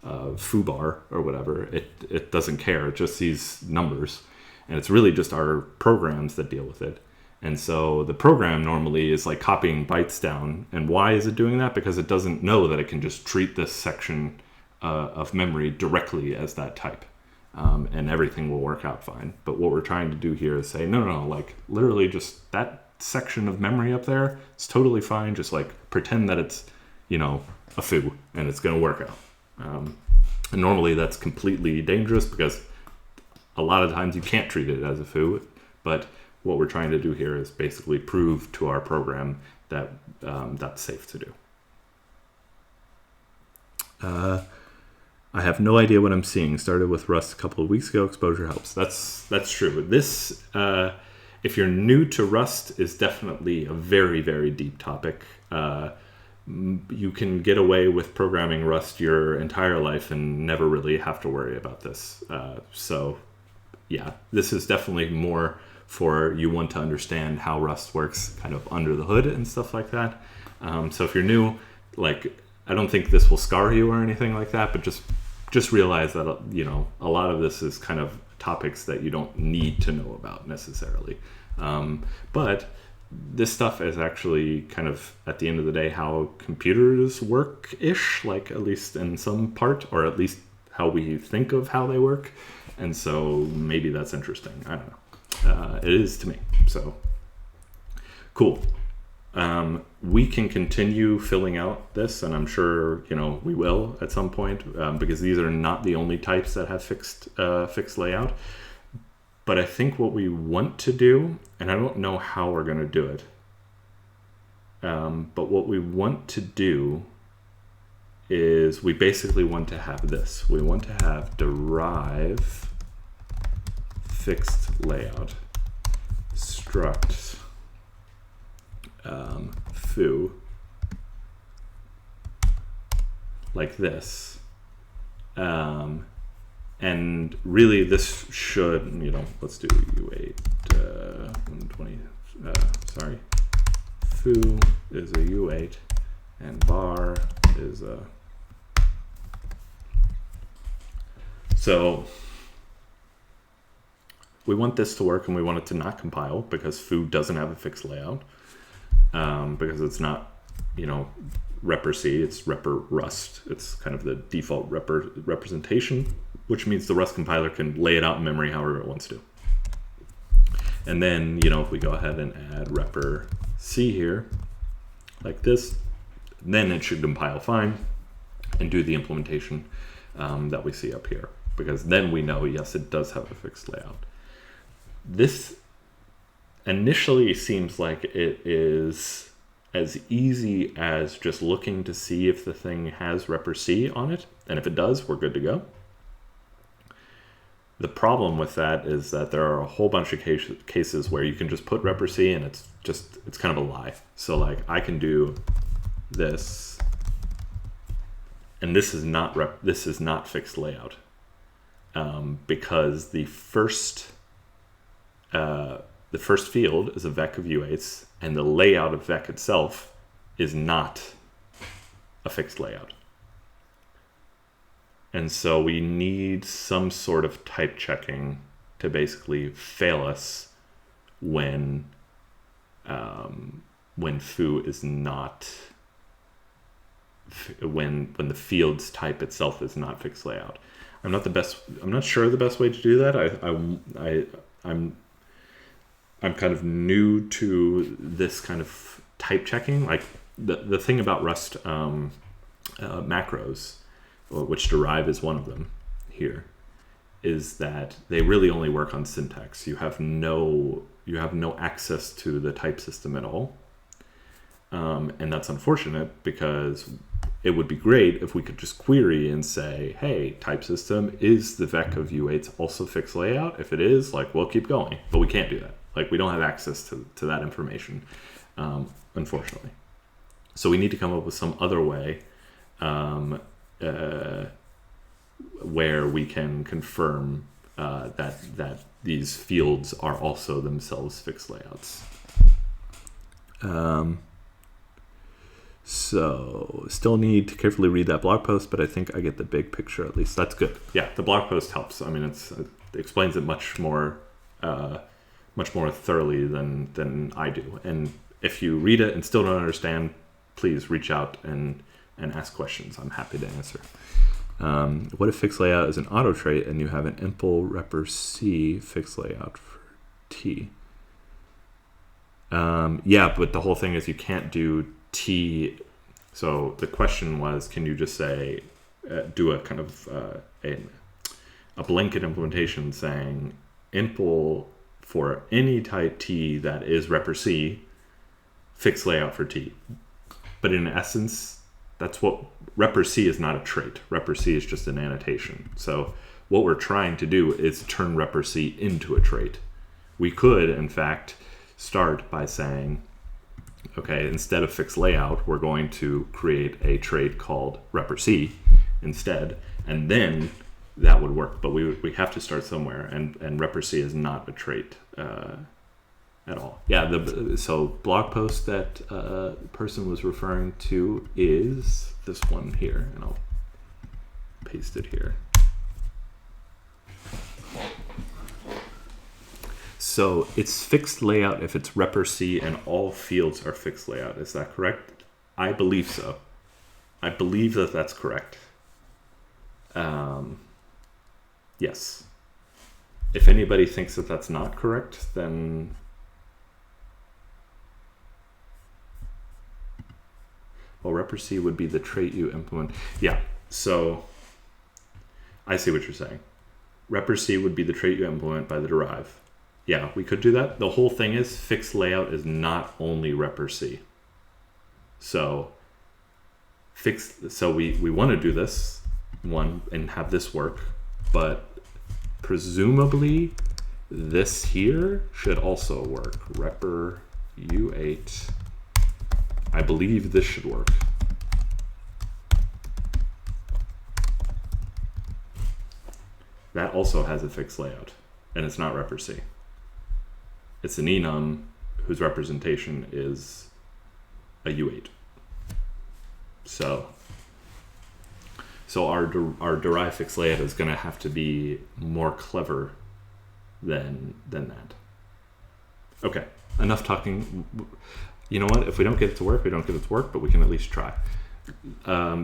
Speaker 1: foobar or whatever. It doesn't care. It just sees numbers. And it's really just our programs that deal with it. And so the program normally is like copying bytes down. And why is it doing that? Because it doesn't know that it can just treat this section of memory directly as that type. And everything will work out fine. But what we're trying to do here is say, no, like literally just that section of memory up there, it's totally fine. Just like pretend that it's, a foo, and it's going to work out. And normally that's completely dangerous because a lot of times you can't treat it as a foo. But what we're trying to do here is basically prove to our program that that's safe to do. I have no idea what I'm seeing. Started with Rust a couple of weeks ago. Exposure helps. That's true. This, if you're new to Rust, is definitely a very, very deep topic. You can get away with programming Rust your entire life and never really have to worry about this. So yeah, this is definitely more for you want to understand how Rust works kind of under the hood and stuff like that. So if you're new, I don't think this will scar you or anything like that, but just realize that, a lot of this is kind of topics that you don't need to know about necessarily. But this stuff is actually kind of, at the end of the day, how computers work-ish, at least in some part, or at least how we think of how they work. And so maybe that's interesting. I don't know. It is to me. So cool. We can continue filling out this, and I'm sure we will at some point, because these are not the only types that have fixed layout. But I think what we want to do, and I don't know how we're going to do it, but what we want to do is we basically want to have this. We want to have derive fixed layout struct foo like this. And really this should, let's do U8 120, sorry. Foo is a U8 and bar is a, so we want this to work and we want it to not compile because foo doesn't have a fixed layout, because it's not, repr-C, it's repr-Rust. It's kind of the default representation, which means the Rust compiler can lay it out in memory however it wants to. And then, if we go ahead and add repr-C here, like this, then it should compile fine and do the implementation that we see up here. Because then we know, yes, it does have a fixed layout. This initially seems like it is as easy as just looking to see if the thing has repr-C on it. And if it does, we're good to go. The problem with that is that there are a whole bunch of cases where you can just put repr-C and it's kind of a lie. So I can do this, and this is not fixed layout, because the first field is a vec of U8s, and the layout of vec itself is not a fixed layout. And so we need some sort of type checking to basically fail us when foo is not, when the field's type itself is not fixed layout. I'm not sure the best way to do that. I'm kind of new to this kind of type checking. Like the thing about Rust macros, which Derive is one of them here, is that they really only work on syntax. You have no access to the type system at all. And that's unfortunate, because it would be great if we could just query and say, hey, type system, is the vec of U8 also fixed layout? If it is, like, we'll keep going. But we can't do that. Like, we don't have access to that information, unfortunately. So we need to come up with some other way where we can confirm that these fields are also themselves fixed layouts. So still need to carefully read that blog post, but I think I get the big picture at least. That's good. Yeah, the blog post helps. I mean, it explains it much more thoroughly than I do. And if you read it and still don't understand, please reach out and ask questions. I'm happy to answer. What if fixed layout is an auto trait and you have an impl repr C fixed layout for T? Yeah, but the whole thing is you can't do T. So the question was, can you just say, do a kind of a blanket implementation saying impl for any type T that is repr C, fixed layout for T. But in essence, that's what repr C is not a trait. Repr C is just an annotation. So what we're trying to do is turn repr C into a trait. We could, in fact, start by saying, okay, instead of fixed layout, we're going to create a trait called repr C instead, and then that would work. But we have to start somewhere, and repr C is not a trait at all. Yeah, so blog post that person was referring to is this one here, and I'll paste it here. So it's fixed layout if it's repr C and all fields are fixed layout. Is that correct? I believe so. I believe that that's correct. Yes. If anybody thinks that that's not correct, then well, repr C would be the trait you implement. Yeah, so I see what you're saying. Repr C would be the trait you implement by the Derive. Yeah, we could do that. The whole thing is fixed layout is not only repr C. So we want to do this one and have this work, but presumably this here should also work. Repr U8. I believe this should work. That also has a fixed layout, and it's not repr C. It's an enum whose representation is a U8. So our Derive fixed layout is going to have to be more clever than that. Okay, enough talking. You know what? If we don't get it to work, we don't get it to work, but we can at least try.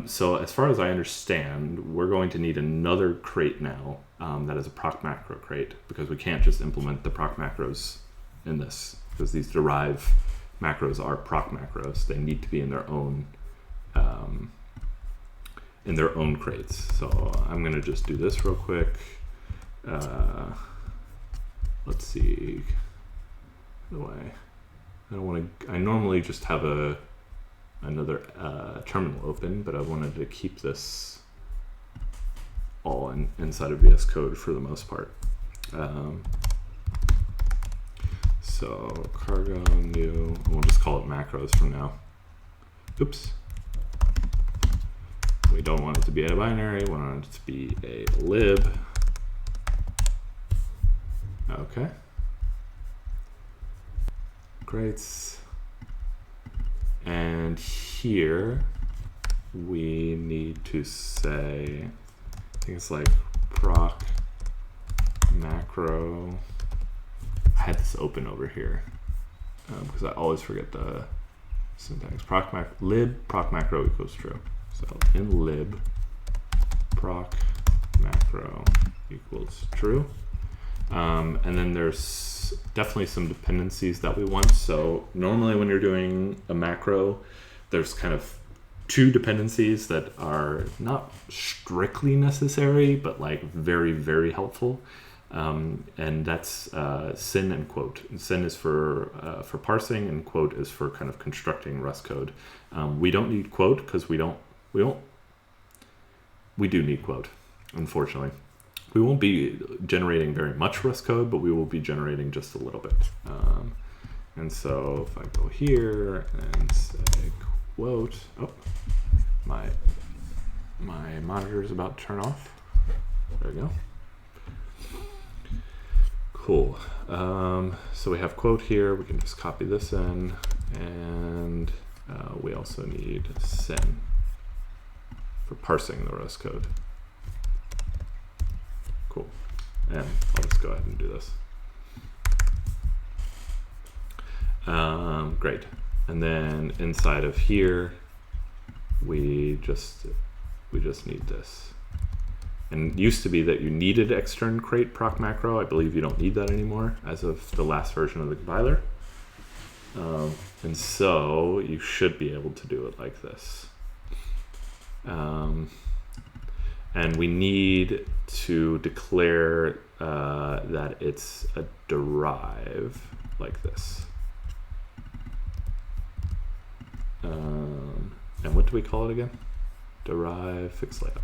Speaker 1: So as far as I understand, we're going to need another crate now that is a proc macro crate, because we can't just implement the proc macros in this, because these Derive macros are proc macros. They need to be in their own crates. So I'm going to just do this real quick. Let's see. I normally just have another terminal open, but I wanted to keep this all inside of VS Code for the most part. So cargo new, we'll just call it macros from now. Oops. We don't want it to be a binary, we want it to be a lib. Okay. Great. And here we need to say, I think it's like proc macro. I had this open over here because I always forget the syntax. Lib proc macro equals true. So in lib proc macro equals true. And then there's definitely some dependencies that we want. So normally when you're doing a macro, there's kind of two dependencies that are not strictly necessary, but like very, very helpful. And that's sin and quote. Sin is for parsing, and quote is for kind of constructing Rust code. We don't need quote because we do need quote, unfortunately. We won't be generating very much Rust code, but we will be generating just a little bit. And so if I go here and say quote, oh, my monitor is about to turn off. There we go. Cool. So we have quote here. We can just copy this in, and we also need sin for parsing the Rust code. Cool. And I'll just go ahead and do this. Great. And then inside of here, we just need this. And it used to be that you needed extern crate proc macro. I believe you don't need that anymore as of the last version of the compiler. And so you should be able to do it like this. And we need to declare that it's a derive like this. And what do we call it again? Derive fixed layout.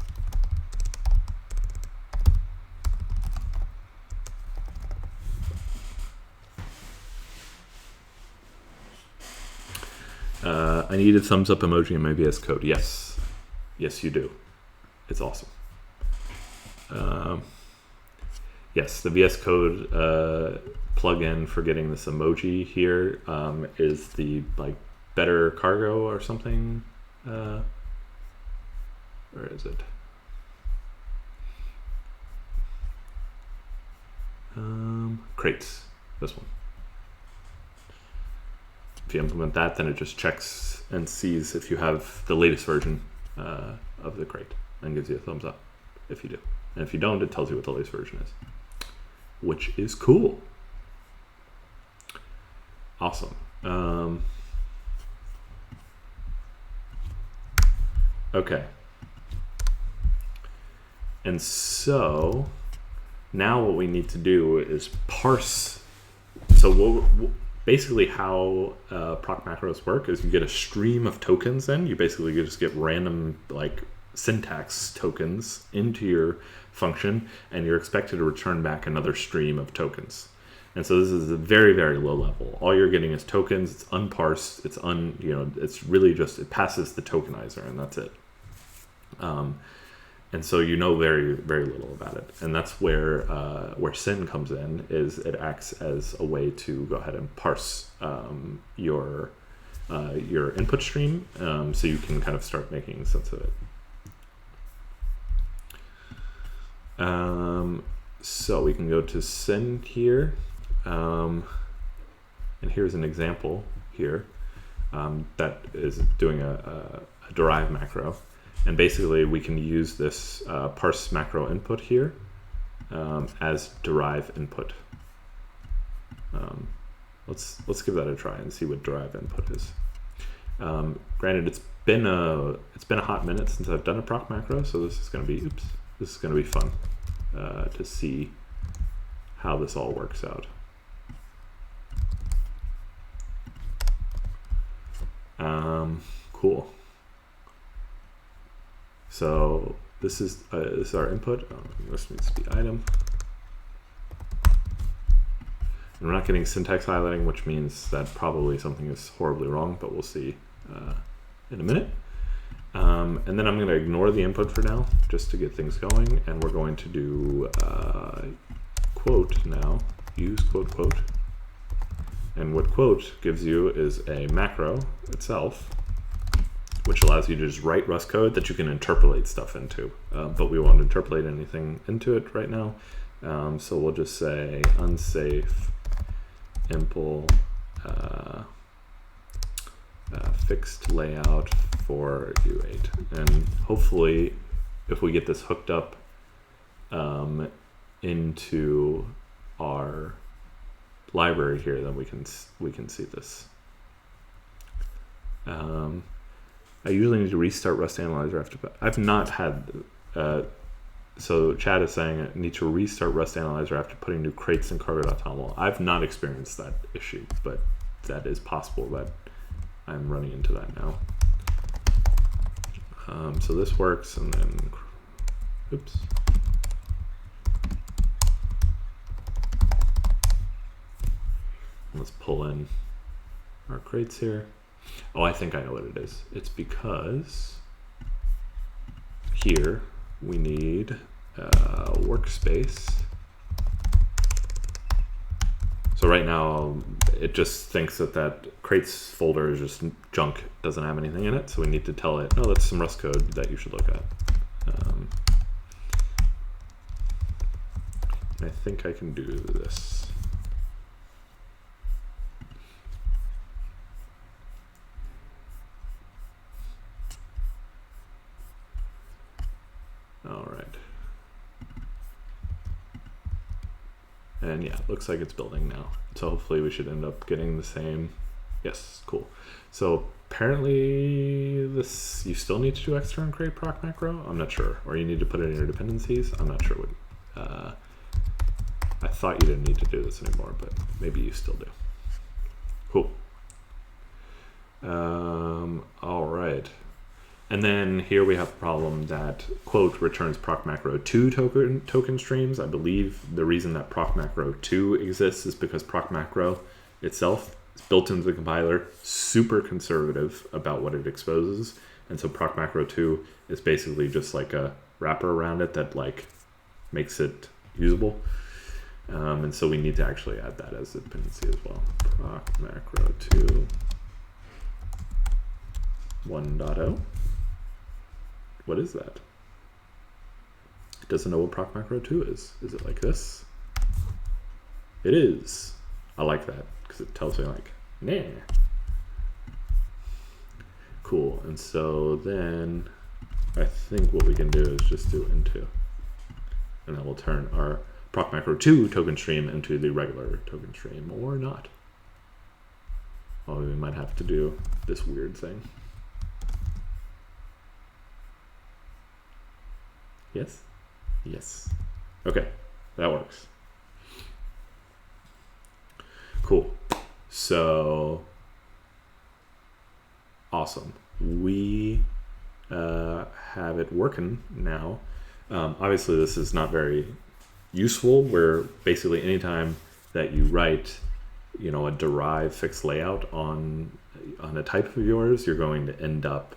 Speaker 1: I need a thumbs up emoji in my VS Code. Yes. Yes, you do. It's awesome. Yes, the VS Code plugin for getting this emoji here is the like better cargo or something. Where is it? Crates. This one. If you implement that, then it just checks and sees if you have the latest version of the crate and gives you a thumbs up if you do. And if you don't, it tells you what the latest version is, which is cool. Awesome. Okay. And so now what we need to do is parse. So basically how proc macros work is you get a stream of tokens in. You basically just get random like syntax tokens into your function, and you're expected to return back another stream of tokens. And so this is a very, very low level. All you're getting is tokens. It's unparsed. It's really just, it passes the tokenizer, and that's it. And so you know very, very little about it. And that's where sin comes in, is it acts as a way to go ahead and parse your input stream, so you can kind of start making sense of it. So we can go to sin here, and here's an example here that is doing a derive macro. And basically, we can use this parse macro input here as derive input. Let's give that a try and see what derive input is. Granted, it's been a hot minute since I've done a proc macro, so this is going to be fun to see how this all works out. Cool. So this is our input. This needs to be item. And we're not getting syntax highlighting, which means that probably something is horribly wrong, but we'll see in a minute. And then I'm going to ignore the input for now, just to get things going. And we're going to do quote now. Use quote quote. And what quote gives you is a macro itself, which allows you to just write Rust code that you can interpolate stuff into. But we won't interpolate anything into it right now. So we'll just say unsafe impl fixed layout for U8. And hopefully, if we get this hooked up into our library here, then we can see this. I usually need to restart Rust Analyzer after. I've not had. So Chad is saying I need to restart Rust Analyzer after putting new crates in cargo.toml. I've not experienced that issue, but that is possible that I'm running into that now. So this works, and then, oops. Let's pull in our crates here. Oh, I think I know what it is. It's because here we need workspace. So right now it just thinks that crates folder is just junk, doesn't have anything in it. So we need to tell it, oh, that's some Rust code that you should look at. I think I can do this. All right. And yeah, looks like it's building now. So hopefully we should end up getting the same. Yes, cool. So apparently this, you still need to do extern create proc macro. I'm not sure. Or you need to put it in your dependencies. I'm not sure what, I thought you didn't need to do this anymore, but maybe you still do. Cool. All right. And then here we have a problem that quote returns proc macro 2 token streams. I believe the reason that proc macro 2 exists is because proc macro itself is built into the compiler, super conservative about what it exposes. And so proc macro 2 is basically just like a wrapper around it that like makes it usable. And so we need to actually add that as a dependency as well. Proc macro 2 1.0. What is that? It doesn't know what proc macro 2 is. Is it like this? It is. I like that because it tells me like, nah. Cool. And so then I think what we can do is just do into. And then we'll turn our proc macro 2 token stream into the regular token stream or not. Well, we might have to do this weird thing. Yes? Yes. Okay, that works. Cool. So, awesome. We have it working now. Obviously, this is not very useful, where basically anytime that you write, you know, a derive fixed layout on a type of yours, you're going to end up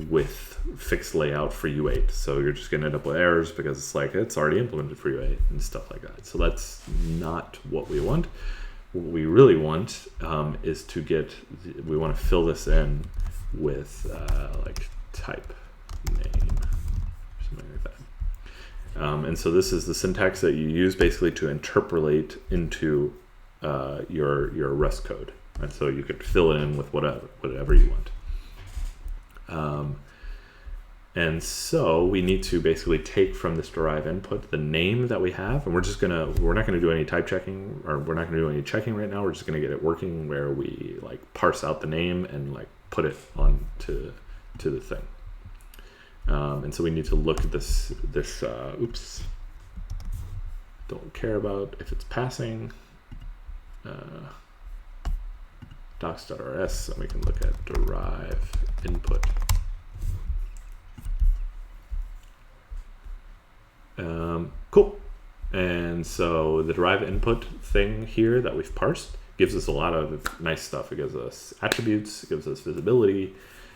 Speaker 1: with fixed layout for U8. So you're just going to end up with errors because it's like it's already implemented for U8 and stuff like that. So that's not what we want. What we really want is to get, we want to fill this in with like type name, something like that. And so this is the syntax that you use basically to interpolate into your Rust code. And so you could fill it in with whatever you want. And so we need to basically take from this derive input the name that we have, and we're not gonna do any type checking, or we're not gonna do any checking right now. We're just gonna get it working where we like parse out the name and like put it on to the thing. And so we need to look at this oops, don't care about if it's passing, docs.rs, and we can look at derive input. Cool. And so the derive input thing here that we've parsed gives us a lot of nice stuff. It gives us attributes, it gives us visibility,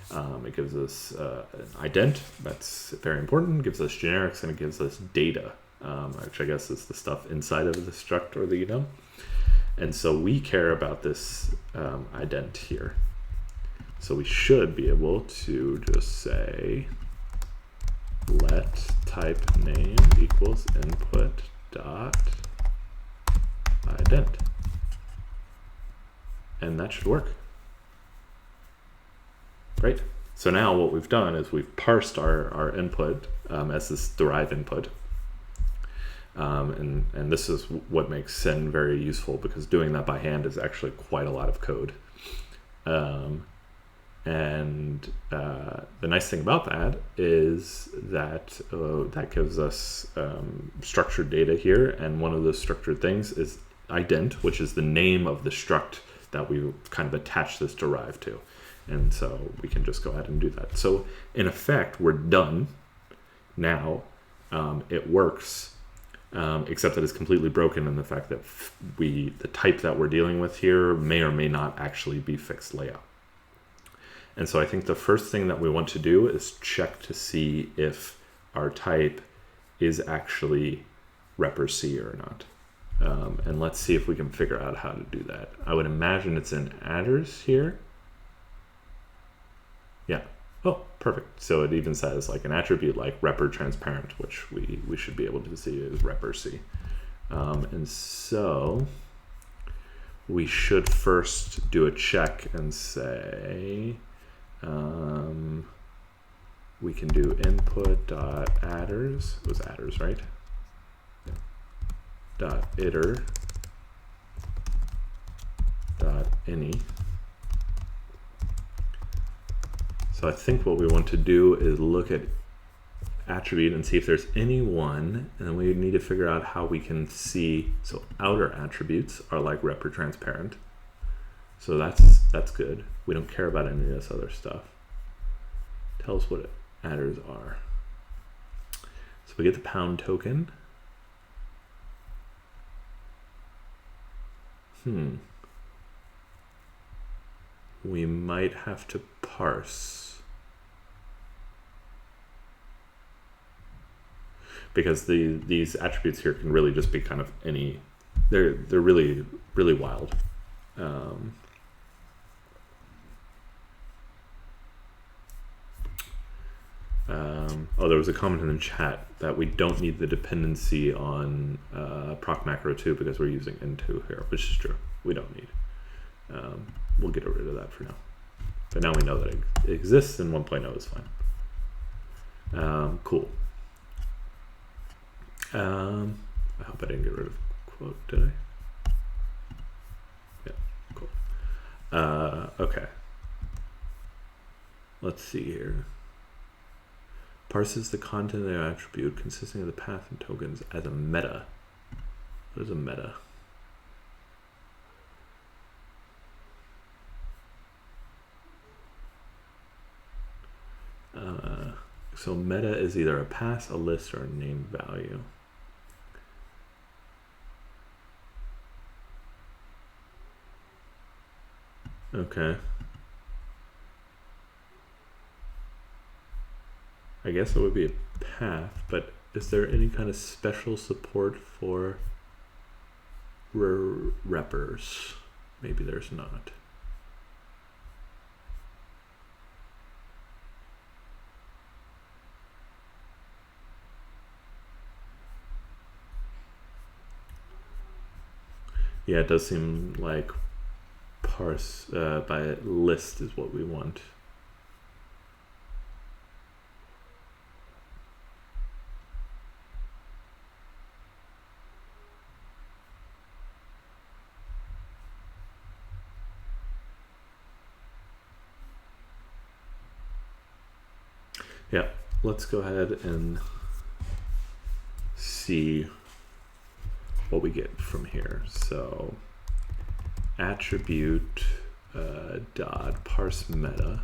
Speaker 1: it gives us an ident, that's very important, it gives us generics, and it gives us data, which I guess is the stuff inside of the struct or the enum. And so we care about this ident here. So we should be able to just say let type name equals input dot ident. And that should work. Great. So now what we've done is we've parsed our input as this derive input. And this is what makes send very useful, because doing that by hand is actually quite a lot of code. The nice thing about that is that that gives us structured data here, and one of those structured things is ident, which is the name of the struct that we kind of attach this derive to. And so we can just go ahead and do that. So in effect, we're done now. It works, except that it's completely broken in the fact that the type that we're dealing with here may or may not actually be fixed layout. And so I think the first thing that we want to do is check to see if our type is actually rep-RC or not. And let's see if we can figure out how to do that. I would imagine it's in adders here. Yeah. Oh, perfect. So it even says like an attribute like rep transparent, which we should be able to see is rep-RC. And so we should first do a check and say, we can do input dot adders. It was adders, right? Yeah. Dot iter dot any. So I think what we want to do is look at attribute and see if there's any one, and then we need to figure out how we can see. So outer attributes are like rep or transparent. So that's good. We don't care about any of this other stuff. Tell us what adders are. So we get the pound token. We might have to parse, because these attributes here can really just be kind of any. They're really wild. Oh, there was a comment in the chat that we don't need the dependency on proc macro 2 because we're using N2 here, which is true. We don't need. We'll get rid of that for now. But now we know that it exists, and 1.0 is fine. Cool. I hope I didn't get rid of quote, did I? Yeah, cool. Okay. Let's see here. Parses the content of their attribute consisting of the path and tokens as a meta. What is a meta? So meta is either a pass, a list, or a named value. Okay. I guess it would be a path, but is there any kind of special support for reppers? Maybe there's not. Yeah, it does seem like parse by list is what we want. Yeah, let's go ahead and see what we get from here. So attribute dot parse meta,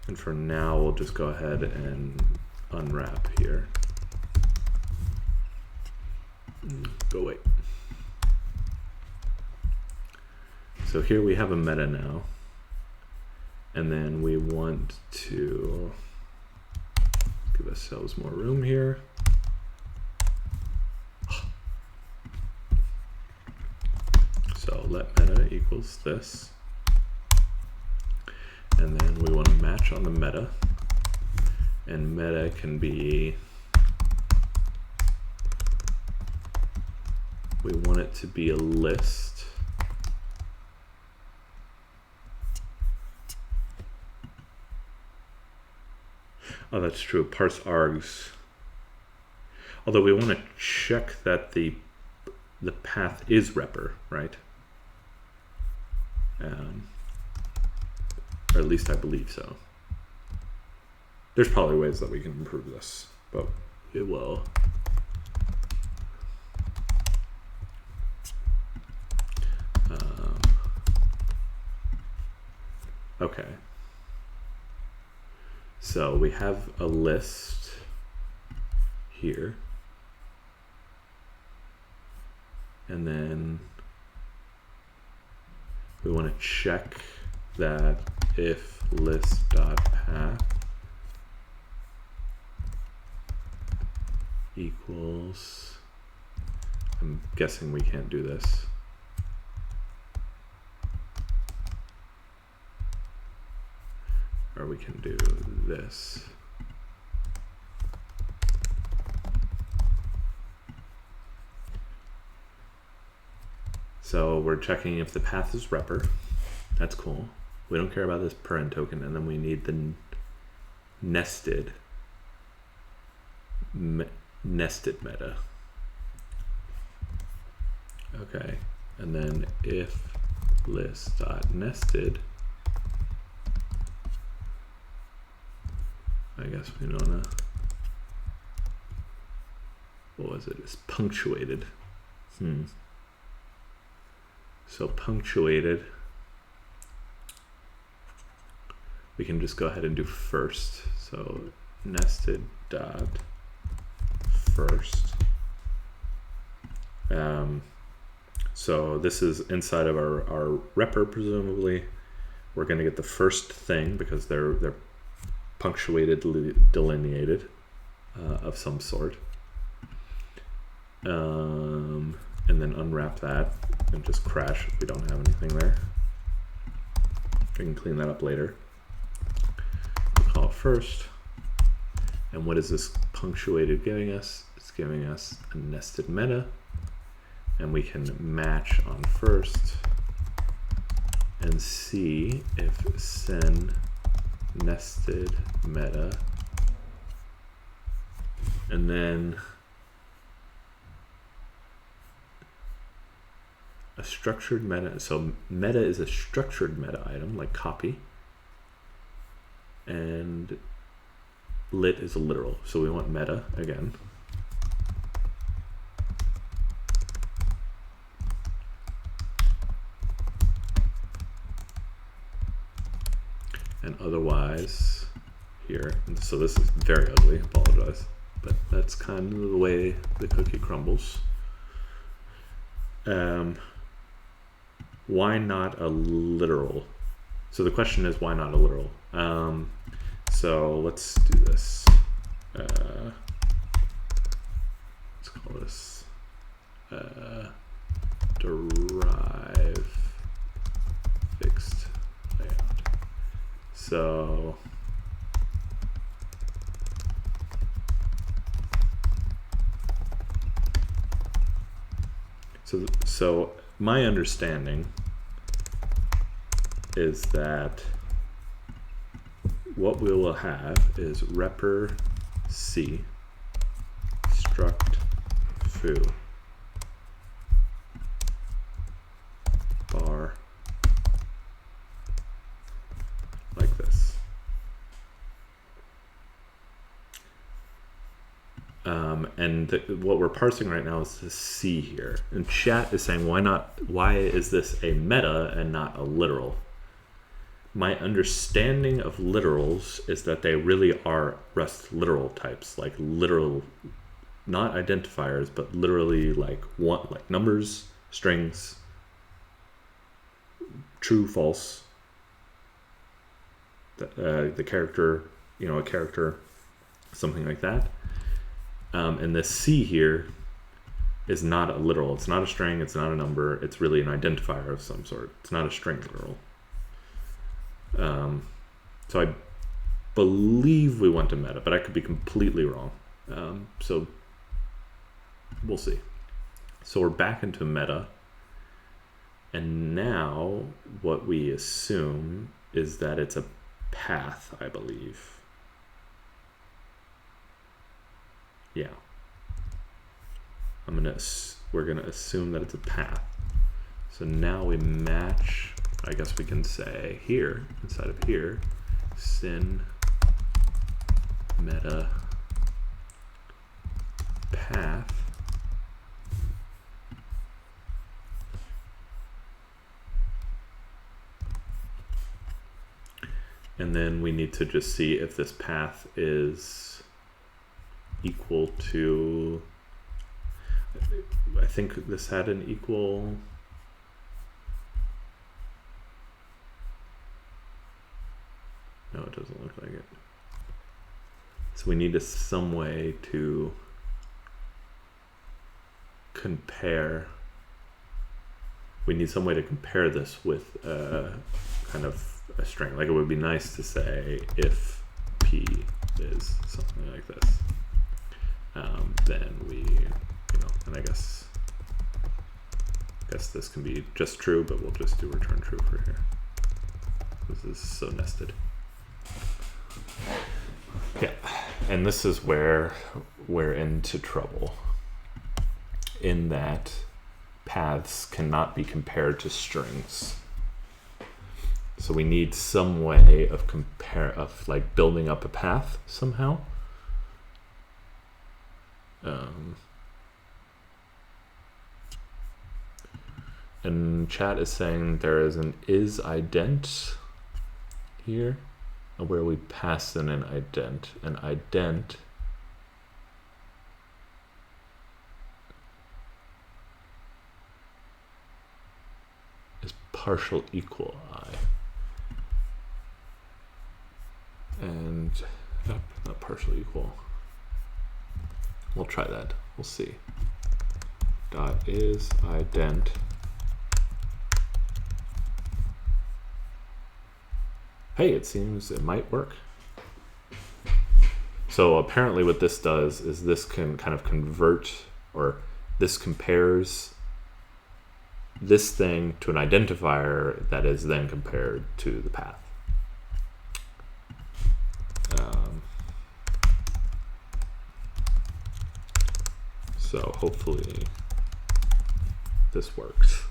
Speaker 1: and for now we'll just go ahead and unwrap here. Go away. So here we have a meta now, and then we want to give ourselves more room here. So let meta equals this, and then we want to match on the meta, and meta can be, we want it to be a list. Oh, that's true. Parse args. Although we want to check that the path is repr, right? Or at least I believe so. There's probably ways that we can improve this, but it will. Okay. So we have a list here. And then we want to check that if list.path equals, I'm guessing we can't do this. Or we can do this. So we're checking if the path is repr. That's cool. We don't care about this paren token, and then we need the nested meta. Okay, and then if list.nested, I guess we don't know. What was it? It's punctuated. So punctuated, we can just go ahead and do first. So nested dot first. So this is inside of our repr, presumably. We're going to get the first thing because they're punctuated, delineated of some sort. And then unwrap that and just crash if we don't have anything there. We can clean that up later. We'll call it first. And what is this punctuated giving us? It's giving us a nested meta. And we can match on first and see if send nested meta, and then a structured meta. So meta is a structured meta item like copy, and lit is a literal. So we want meta again. And otherwise here, and so this is very ugly, apologize, but that's kind of the way the cookie crumbles. Why not a literal? So the question is, why not a literal? So let's do this. Let's call this Derive fixed layout. So my understanding is that what we will have is repr c struct foo bar like this. And what we're parsing right now is the C here. And chat is saying, why is this a meta and not a literal? My understanding of literals is that they really are Rust literal types, like literal, not identifiers, but literally like numbers, strings, true, false, the character, a character, something like that. And this C here is not a literal. It's not a string. It's not a number. It's really an identifier of some sort. It's not a string literal. So I believe we went to meta, but I could be completely wrong. So we'll see. So we're back into meta. And now what we assume is that it's a path, I believe. Yeah. We're gonna assume that it's a path. So now we match, I guess we can say here, inside of here, syn meta path and then we need to just see if this path is equal to, I think this had an equal, no, it doesn't look like it. So we need some way to compare. We need some way to compare this with kind of a string. Like it would be nice to say if p is something like this, then we, and I guess this can be just true, but we'll just do return true for here. This is so nested. Yeah, and this is where we're into trouble, in that paths cannot be compared to strings. So we need some way of like building up a path somehow. And chat is saying there is an is-ident here, where we pass in an ident. An ident is partial equal I. And not partial equal. We'll try that. We'll see. Dot is ident. Hey, it seems it might work. So apparently what this does is this can kind of convert, or this compares this thing to an identifier that is then compared to the path. So hopefully this works.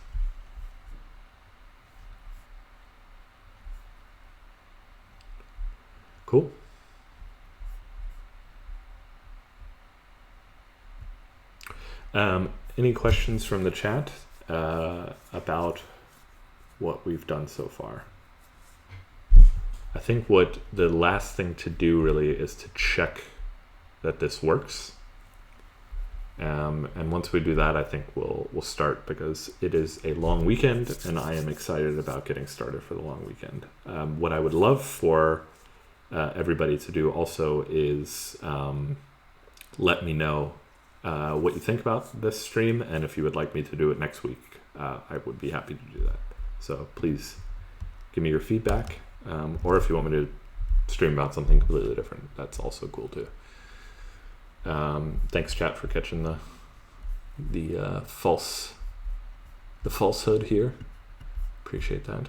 Speaker 1: Cool. Any questions from the chat about what we've done so far? I think what the last thing to do really is to check that this works. And once we do that, I think we'll start, because it is a long weekend and I am excited about getting started for the long weekend. What I would love for everybody to do also is let me know what you think about this stream, and if you would like me to do it next week, I would be happy to do that. So please give me your feedback, or if you want me to stream about something completely different, that's also cool too. Thanks chat for catching the falsehood here. Appreciate that.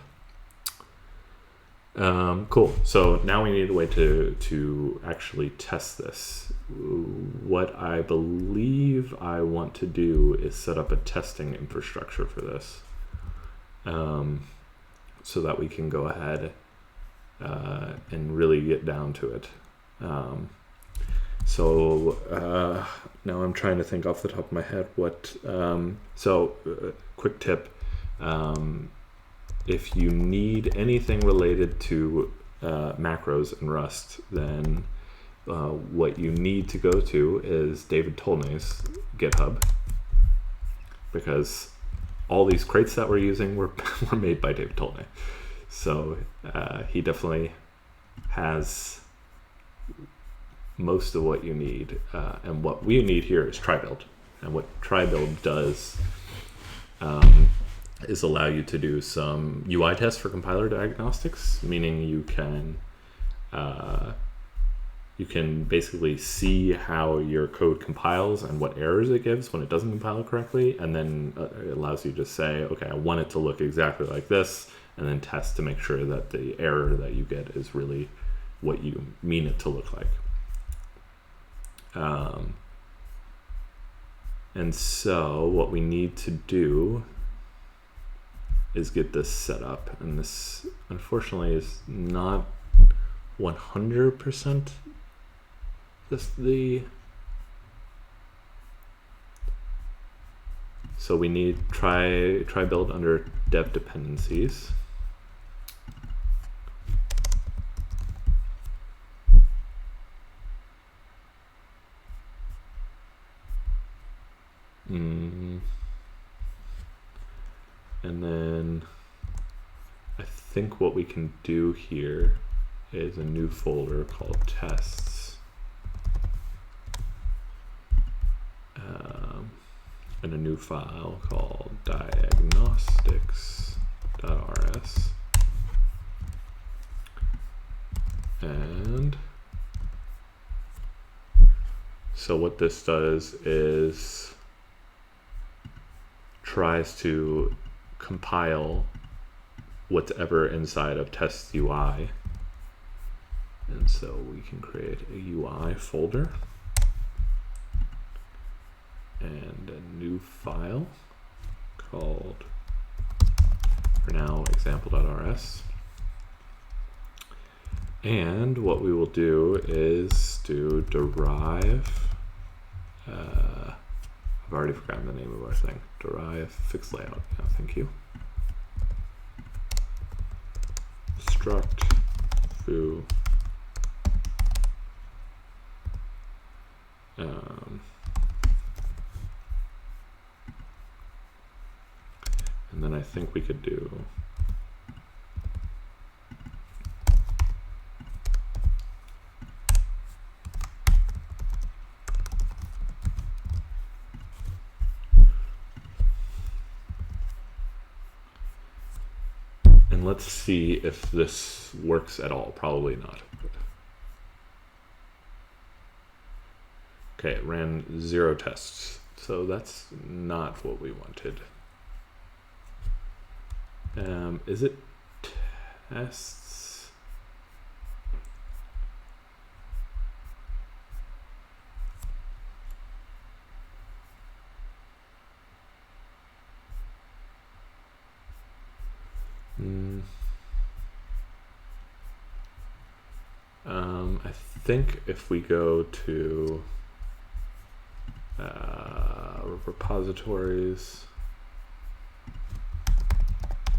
Speaker 1: Cool. So now we need a way to actually test this. What I believe I want to do is set up a testing infrastructure for this, so that we can go ahead and really get down to it. So now I'm trying to think off the top of my head what. Quick tip. If you need anything related to macros in Rust, then what you need to go to is David Tolnay's GitHub, because all these crates that we're using were made by David Tolnay. So he definitely has most of what you need. And what we need here is try-build. And what try-build does is allow you to do some UI tests for compiler diagnostics, meaning you can basically see how your code compiles and what errors it gives when it doesn't compile correctly, and then it allows you to say, okay, I want it to look exactly like this, and then test to make sure that the error that you get is really what you mean it to look like. And so what we need to do is get this set up, and this unfortunately is not 100% just the, so we need try build under dev dependencies. And then I think what we can do here is a new folder called tests, and a new file called diagnostics.rs. And so what this does is tries to compile whatever inside of test UI. And so we can create a UI folder and a new file called, for now, example.rs. And what we will do is do derive, I've already forgotten the name of our thing, derive fixed layout. Yeah, thank you. Struct foo and then I think we could do and let's see if this works at all. Probably not. Okay, it ran 0 tests, so that's not what we wanted. Is it tests? I think if we go to repositories,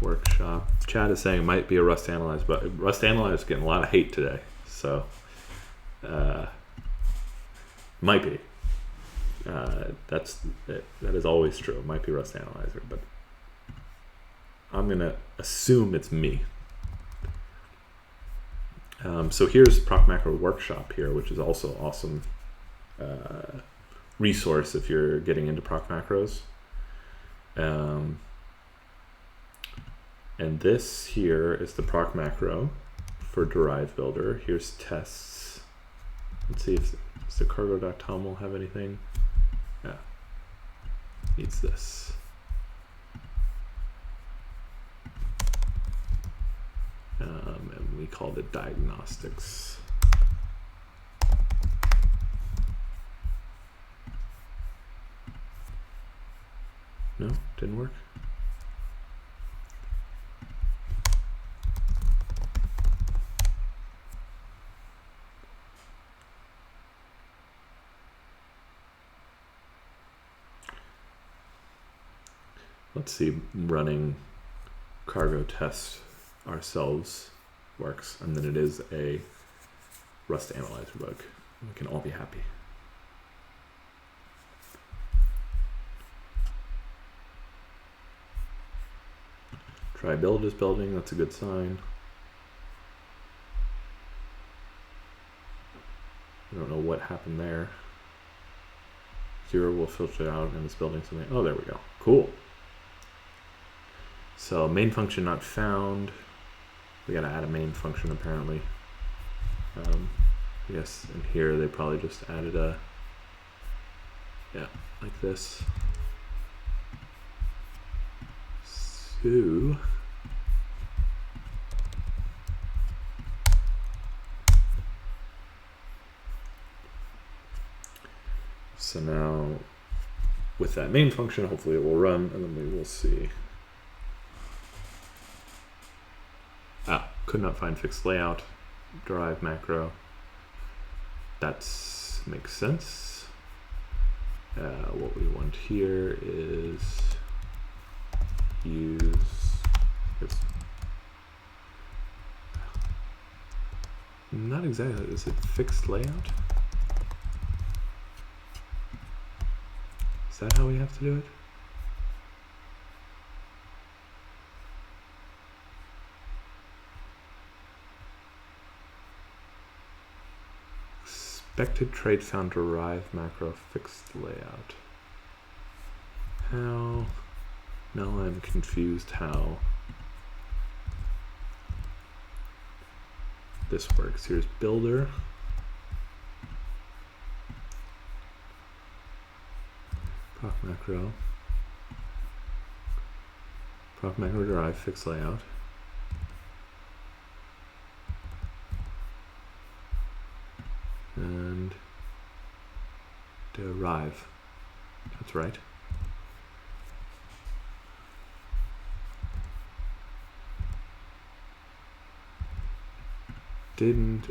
Speaker 1: workshop, Chad is saying it might be a Rust Analyze, but Rust Analyze is getting a lot of hate today, so might be. That is always true. It might be Rust Analyzer, but I'm gonna assume it's me. So here's Proc Macro Workshop here, which is also awesome resource if you're getting into proc macros. And this here is the proc macro for Derive Builder. Here's tests. Let's see if the cargo.tom will have anything. Yeah, needs this. And we called it diagnostics. No, didn't work. Let's see, running cargo test ourselves works, and then it is a Rust Analyzer bug. We can all be happy. Try build is building, that's a good sign. I don't know what happened there. 0 will filter out and it's building something. Oh, there we go. Cool. So main function not found. We gotta add a main function apparently. Yes, and here they probably just added a, yeah, like this. So now with that main function, hopefully it will run, and then we will see. Could not find fixed layout, Derive macro. That makes sense. What we want here is use, not exactly, is it fixed layout? Is that how we have to do it? Expected trait found Derive macro fixed layout. How? Now I'm confused how this works. Here's builder. Proc macro Derive fixed layout. And Derive. That's right. Didn't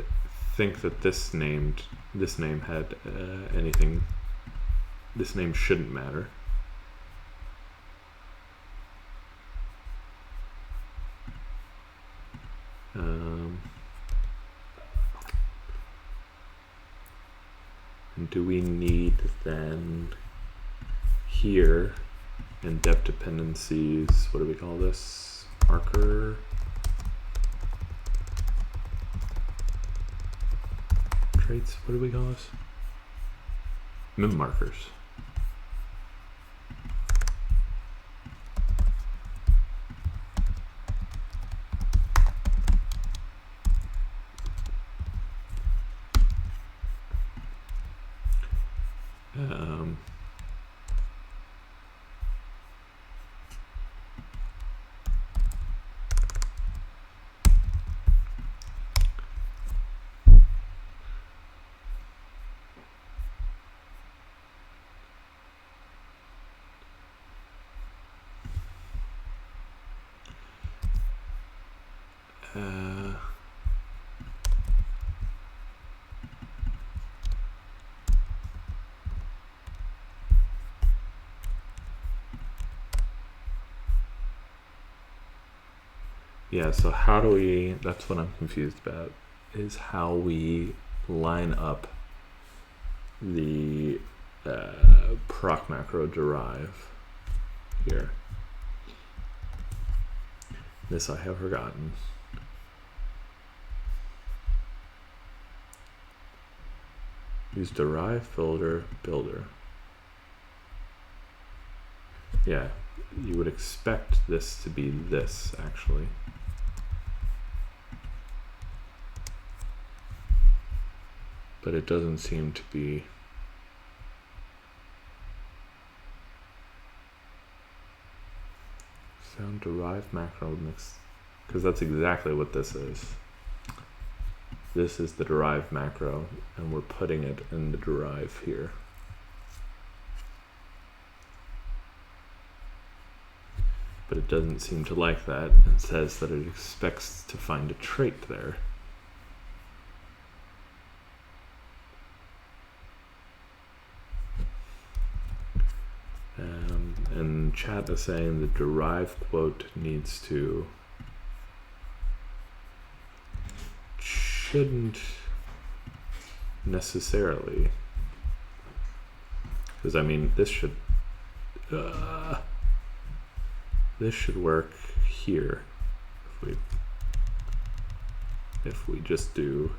Speaker 1: think that this name had anything. This name shouldn't matter. And do we need then here in depth dependencies, what do we call this? Marker traits, what do we call this? Mem markers. Yeah, so how do we, that's what I'm confused about, is how we line up the proc macro Derive here. This I have forgotten. Use Derive builder. Yeah, you would expect this to be this actually. But it doesn't seem to be. Sound Derive macro mix, because that's exactly what this is. This is the Derive macro, and we're putting it in the Derive here. But it doesn't seem to like that, and says that it expects to find a trait there. And chat is saying the Derive quote needs to, shouldn't necessarily, because I mean this should work here if we just do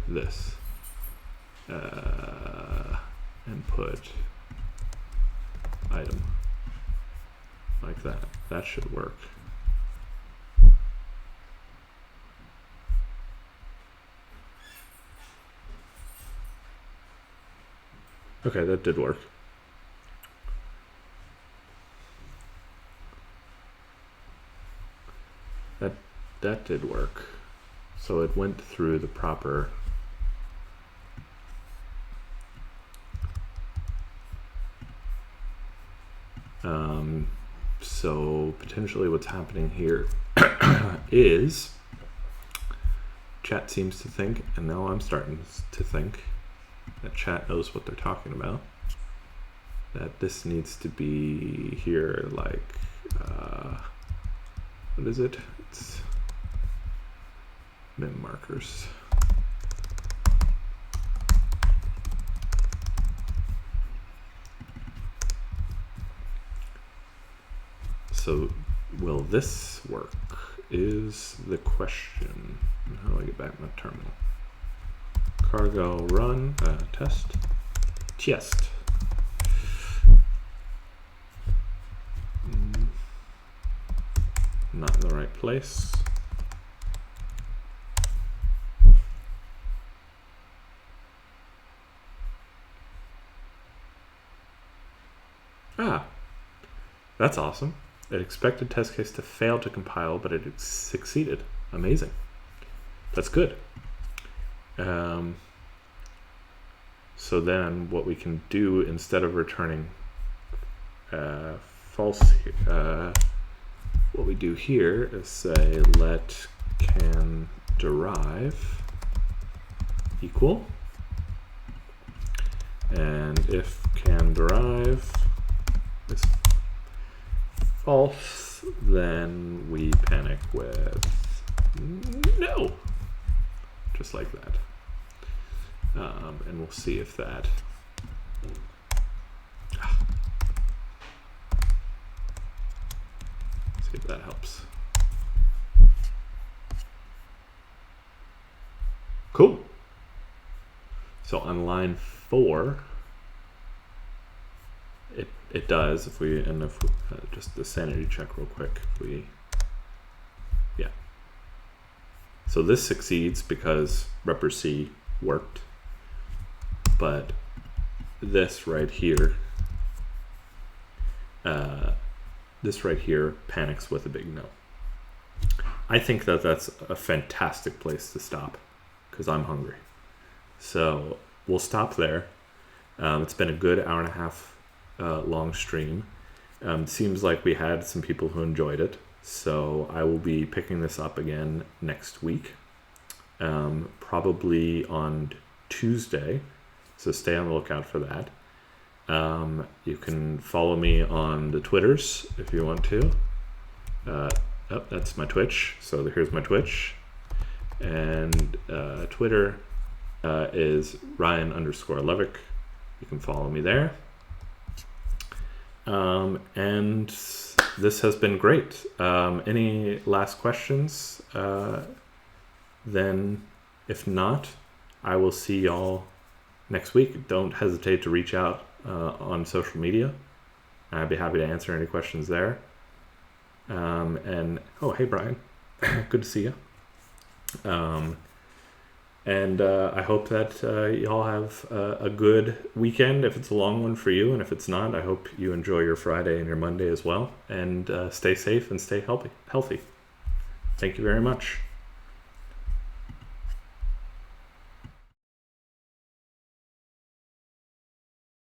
Speaker 1: this and put item like that. That should work. Okay, that did work. That did work. So it went through the proper So potentially what's happening here is chat seems to think, and now I'm starting to think that chat knows what they're talking about, that this needs to be here like, what is it? It's min markers. So will this work is the question. How do I get back my terminal? Cargo run test. Not in the right place. Ah, that's awesome. It expected test case to fail to compile, but it succeeded. Amazing. That's good. So then what we can do instead of returning false, what we do here is say let can derive equal, and if can derive is false, then we panic with no, just like that. And we'll see if that see if that helps. Cool. So on line 4, it does. If we just the sanity check real quick. Yeah. So this succeeds because repr C worked, but this right here panics with a big no. I think that that's a fantastic place to stop because I'm hungry. So we'll stop there. It's been a good hour and a half long stream. Seems like we had some people who enjoyed it. So I will be picking this up again next week, probably on Tuesday. So stay on the lookout for that. You can follow me on the Twitters if you want to. That's my Twitch. So here's my Twitch. And Twitter is Ryan_Levick. You can follow me there. And this has been great. Any last questions? Then if not, I will see y'all next week. Don't hesitate to reach out on social media. I'd be happy to answer any questions there. And oh, hey Brian, good to see you. And I hope that y'all have a good weekend if it's a long one for you, and if it's not, I hope you enjoy your Friday and your Monday as well, and stay safe and stay healthy. Thank you very much.